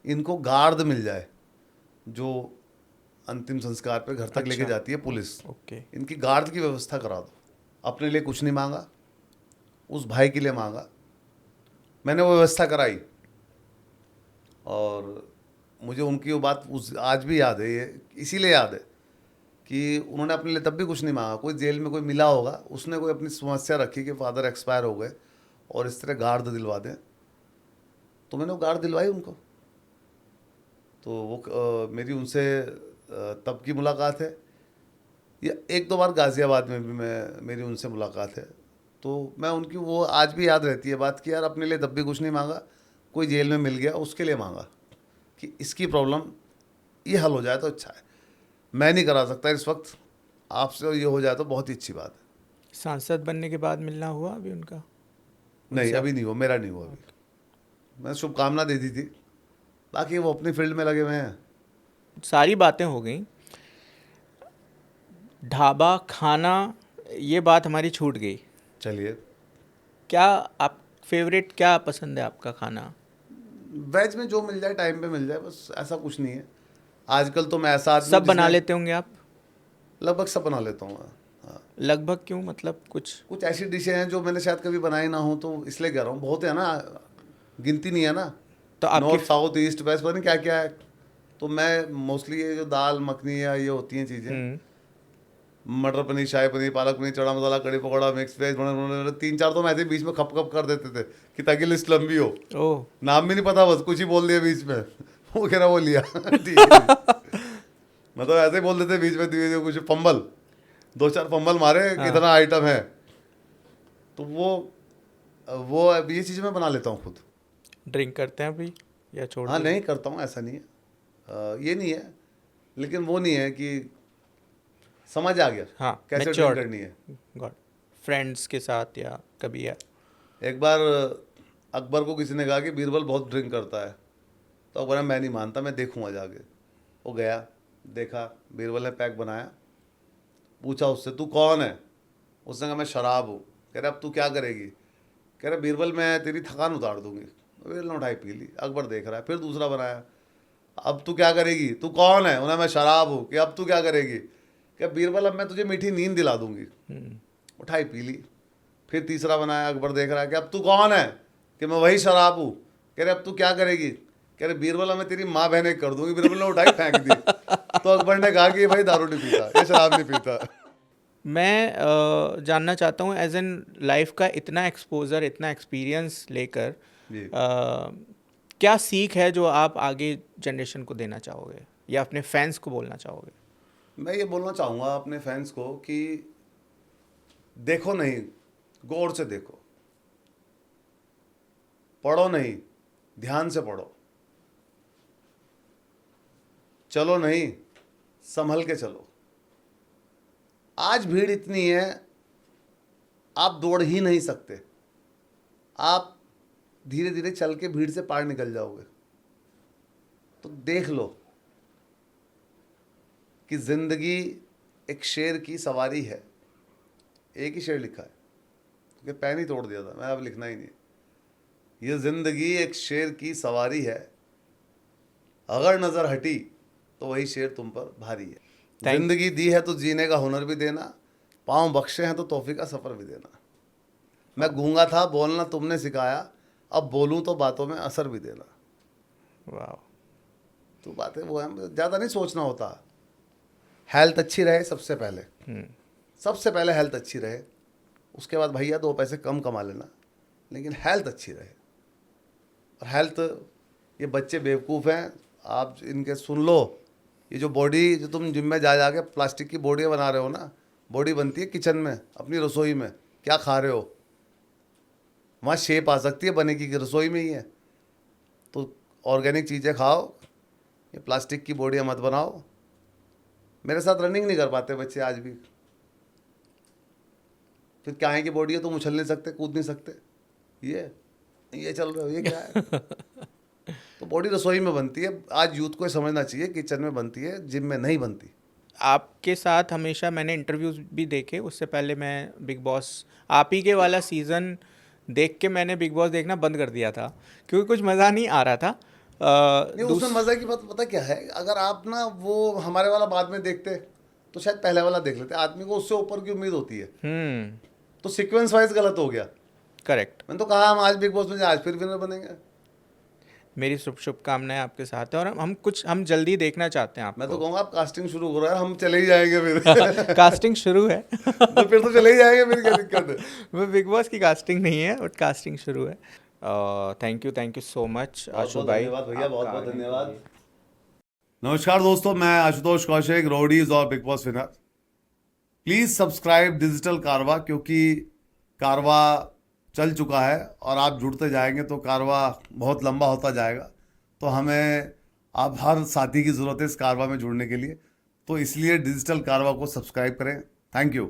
इनको गार्ड मिल जाए जो अंतिम संस्कार पे घर तक लेके जाती है पुलिस। ओके, इनकी गार्ड की व्यवस्था करा दो। अपने लिए कुछ नहीं मांगा, उस भाई के लिए मांगा। मैंने वो व्यवस्था कराई और मुझे उनकी वो बात उस आज भी याद है। ये इसीलिए याद है कि उन्होंने अपने लिए तब भी कुछ नहीं मांगा। कोई जेल में कोई मिला होगा, उसने कोई अपनी समस्या रखी कि फादर एक्सपायर हो गए और इस तरह गार्ड दिलवा दें, तो मैंने वो गार्ड दिलवाई उनको। तो वो मेरी उनसे तब की मुलाकात है। या एक दो बार गाज़ियाबाद में भी मेरी उनसे मुलाकात है। तो मैं उनकी वो आज भी याद रहती है बात कि यार अपने लिए तब भी कुछ नहीं मांगा, कोई जेल में मिल गया उसके लिए मांगा कि इसकी प्रॉब्लम ये हल हो जाए तो अच्छा है। मैं नहीं करा सकता इस वक्त, आपसे ये हो जाए तो बहुत ही अच्छी बात है। सांसद बनने के बाद मिलना हुआ अभी उनका? नहीं अभी नहीं हुआ, मेरा नहीं हुआ अभी। मैं शुभकामना दे दी थी, बाकी वो अपनी फील्ड में लगे हुए हैं। सारी बातें हो गई, ढाबा खाना ये बात हमारी छूट गई। चलिए, क्या आप फेवरेट, क्या पसंद है आपका खाना? वेज में जो मिल जाए टाइम पे मिल जाए, बस ऐसा कुछ नहीं है। आजकल तो मैं ऐसा आदमी सब बना लेते होंगे आप? लगभग सब बना लेता हूँ। हाँ, लगभग क्यों, मतलब कुछ ऐसी डिशें हैं जो मैंने शायद कभी बनाई ना हो, तो इसलिए कह रहा हूँ। बहुत है ना, गिनती नहीं है ना। तो आपकी नॉर्थ साउथ ईस्ट वेस्ट पता नहीं क्या क्या है। तो मैं मोस्टली ये जो दाल मखनी या ये होती हैं चीज़ें, मटर पनीर, शाही पनीर, पालक पनीर, चना मसाला, कड़ी पकौड़ा, मिक्स वेज, 3-4 तो मैं ऐसे बीच में खप कर देते थे कि ताकि लिस्ट लंबी हो। ओह, नाम भी नहीं पता, बस कुछ ही बोल दिया बीच में। वो कह रहा वो लिया। ठीक है। मतलब ऐसे ही बोल देते बीच में, धीरे कुछ फंबल, 2-4 फंबल मारे, कितना आइटम है। तो वो ये चीज़ मैं बना लेता हूँ खुद। ड्रिंक करते हैं अभी या छोड़ हाँ दिया? नहीं करता हूँ, ऐसा नहीं है। ये नहीं है, लेकिन वो नहीं है कि समझ आ गया हाँ, कैसे ड्रिंक matured। करनी है। गॉड, फ्रेंड्स के साथ या कभी या एक बार अकबर को किसी ने कहा कि बीरबल बहुत ड्रिंक करता है, तो अकबर ने मैं नहीं मानता, मैं देखूंगा जाके। वो गया, देखा, बीरबल ने पैक बनाया, पूछा उससे तू कौन है? उसने कहा मैं शराब हूँ। कह रहा अब तू क्या करेगी? कह रहा बीरबल मैं तेरी थकान उतार दूंगी। बीरबल ने उठाई पी ली। अकबर देख रहा है, फिर दूसरा बनाया, अब तू क्या करेगी? तू कौन है? उन्हें मैं शराब हूँ। कि अब तू क्या करेगी? क्या बीरबल अब मैं तुझे मीठी नींद दिला दूंगी। उठाई पी ली। फिर तीसरा बनाया, अकबर देख रहा है कि अब तू कौन है, कि मैं वही शराब हूँ। कह रहे अब तू क्या करेगी, कह रहे बीरबल मैं तेरी माँ बहने कर दूंगी। बीरबल ने उठाई फेंक दी। तो अकबर ने कहा कि ये भाई दारू नहीं पीता, ये शराब नहीं पीता। मैं जानना चाहता हूँ एज एन लाइफ का इतना एक्सपोजर, इतना एक्सपीरियंस लेकर जी। क्या सीख है जो आप आगे जनरेशन को देना चाहोगे या अपने फैंस को बोलना चाहोगे? मैं ये बोलना चाहूँगा अपने फैंस को कि देखो नहीं, गौर से देखो, पढ़ो नहीं, ध्यान से पढ़ो, चलो नहीं, संभल के चलो। आज भीड़ इतनी है, आप दौड़ ही नहीं सकते, आप धीरे धीरे चल के भीड़ से पार निकल जाओगे। तो देख लो कि जिंदगी एक शेर की सवारी है। एक ही शेर लिखा है, क्योंकि पेन ही तोड़ दिया था, मैं अब लिखना ही नहीं। ये जिंदगी एक शेर की सवारी है, अगर नजर हटी तो वही शेर तुम पर भारी है। जिंदगी दी है तो जीने का हुनर भी देना, पाँव बख्शे हैं तो तौफीक का सफर भी देना। मैं गूंगा था, बोलना तुमने सिखाया, अब बोलूं तो बातों में असर भी देना। वाह। तो बातें वो हैं, ज़्यादा नहीं सोचना होता। हेल्थ अच्छी रहे सबसे पहले, सबसे पहले हेल्थ अच्छी रहे, उसके बाद भैया 2 पैसे कम कमा लेना, लेकिन हेल्थ अच्छी रहे। और हेल्थ, ये बच्चे बेवकूफ़ हैं, आप इनके सुन लो। ये जो बॉडी, जो तुम जिम में जा जाके प्लास्टिक की बॉडी बना रहे हो ना, बॉडी बनती है किचन में, अपनी रसोई में। क्या खा रहे हो, वहाँ शेप आ सकती है बनेगी कि रसोई में ही है। तो ऑर्गेनिक चीज़ें खाओ, ये प्लास्टिक की बॉडियाँ मत बनाओ। मेरे साथ रनिंग नहीं कर पाते बच्चे आज भी। फिर क्या है कि बॉडी है, तुम उछल नहीं सकते, कूद नहीं सकते, ये चल रहे हो, ये क्या है। तो बॉडी रसोई में बनती है। आज यूथ को समझना चाहिए, किचन में बनती है, जिम में नहीं बनती। आपके साथ हमेशा मैंने इंटरव्यूज भी देखे, उससे पहले मैं बिग बॉस, आप ही के वाला सीज़न देख के मैंने बिग बॉस देखना बंद कर दिया था, क्योंकि कुछ मज़ा नहीं आ रहा था। नहीं, उसमें मज़े की बात पता क्या है, अगर आप ना वो हमारे वाला बाद में देखते तो शायद पहले वाला देख लेते। आदमी को उससे ऊपर की उम्मीद होती है, तो सीक्वेंस वाइज गलत हो गया। करेक्ट। मैंने तो कहा हम आज बिग बॉस में आज फिर विनर बनेंगे। मेरी शुभकामनाएं आपके साथ है, और हम जल्दी देखना चाहते हैं आपको। मैं तो कहूँगा आप कास्टिंग शुरू करो यार, हम चले ही जाएंगे फिर। कास्टिंग शुरू है। तो फिर तो चले ही जाएंगे, फिर क्या दिक्कत है। वो बिग बॉस की कास्टिंग नहीं है, बट कास्टिंग शुरू है। थैंक यू सो मच आशु भाई। धन्यवाद भैया, बहुत बहुत धन्यवाद। नमस्कार दोस्तों, मैं आशुतोष कौशिक, रोडीज और big boss winner. Please subscribe digital कारवा, क्योंकि कारवा चल चुका है और आप जुड़ते जाएंगे तो कारवा बहुत लंबा होता जाएगा। तो हमें आप हर साथी की ज़रूरत है इस कारवा में जुड़ने के लिए, तो इसलिए डिजिटल कारवा को सब्सक्राइब करें। Thank you.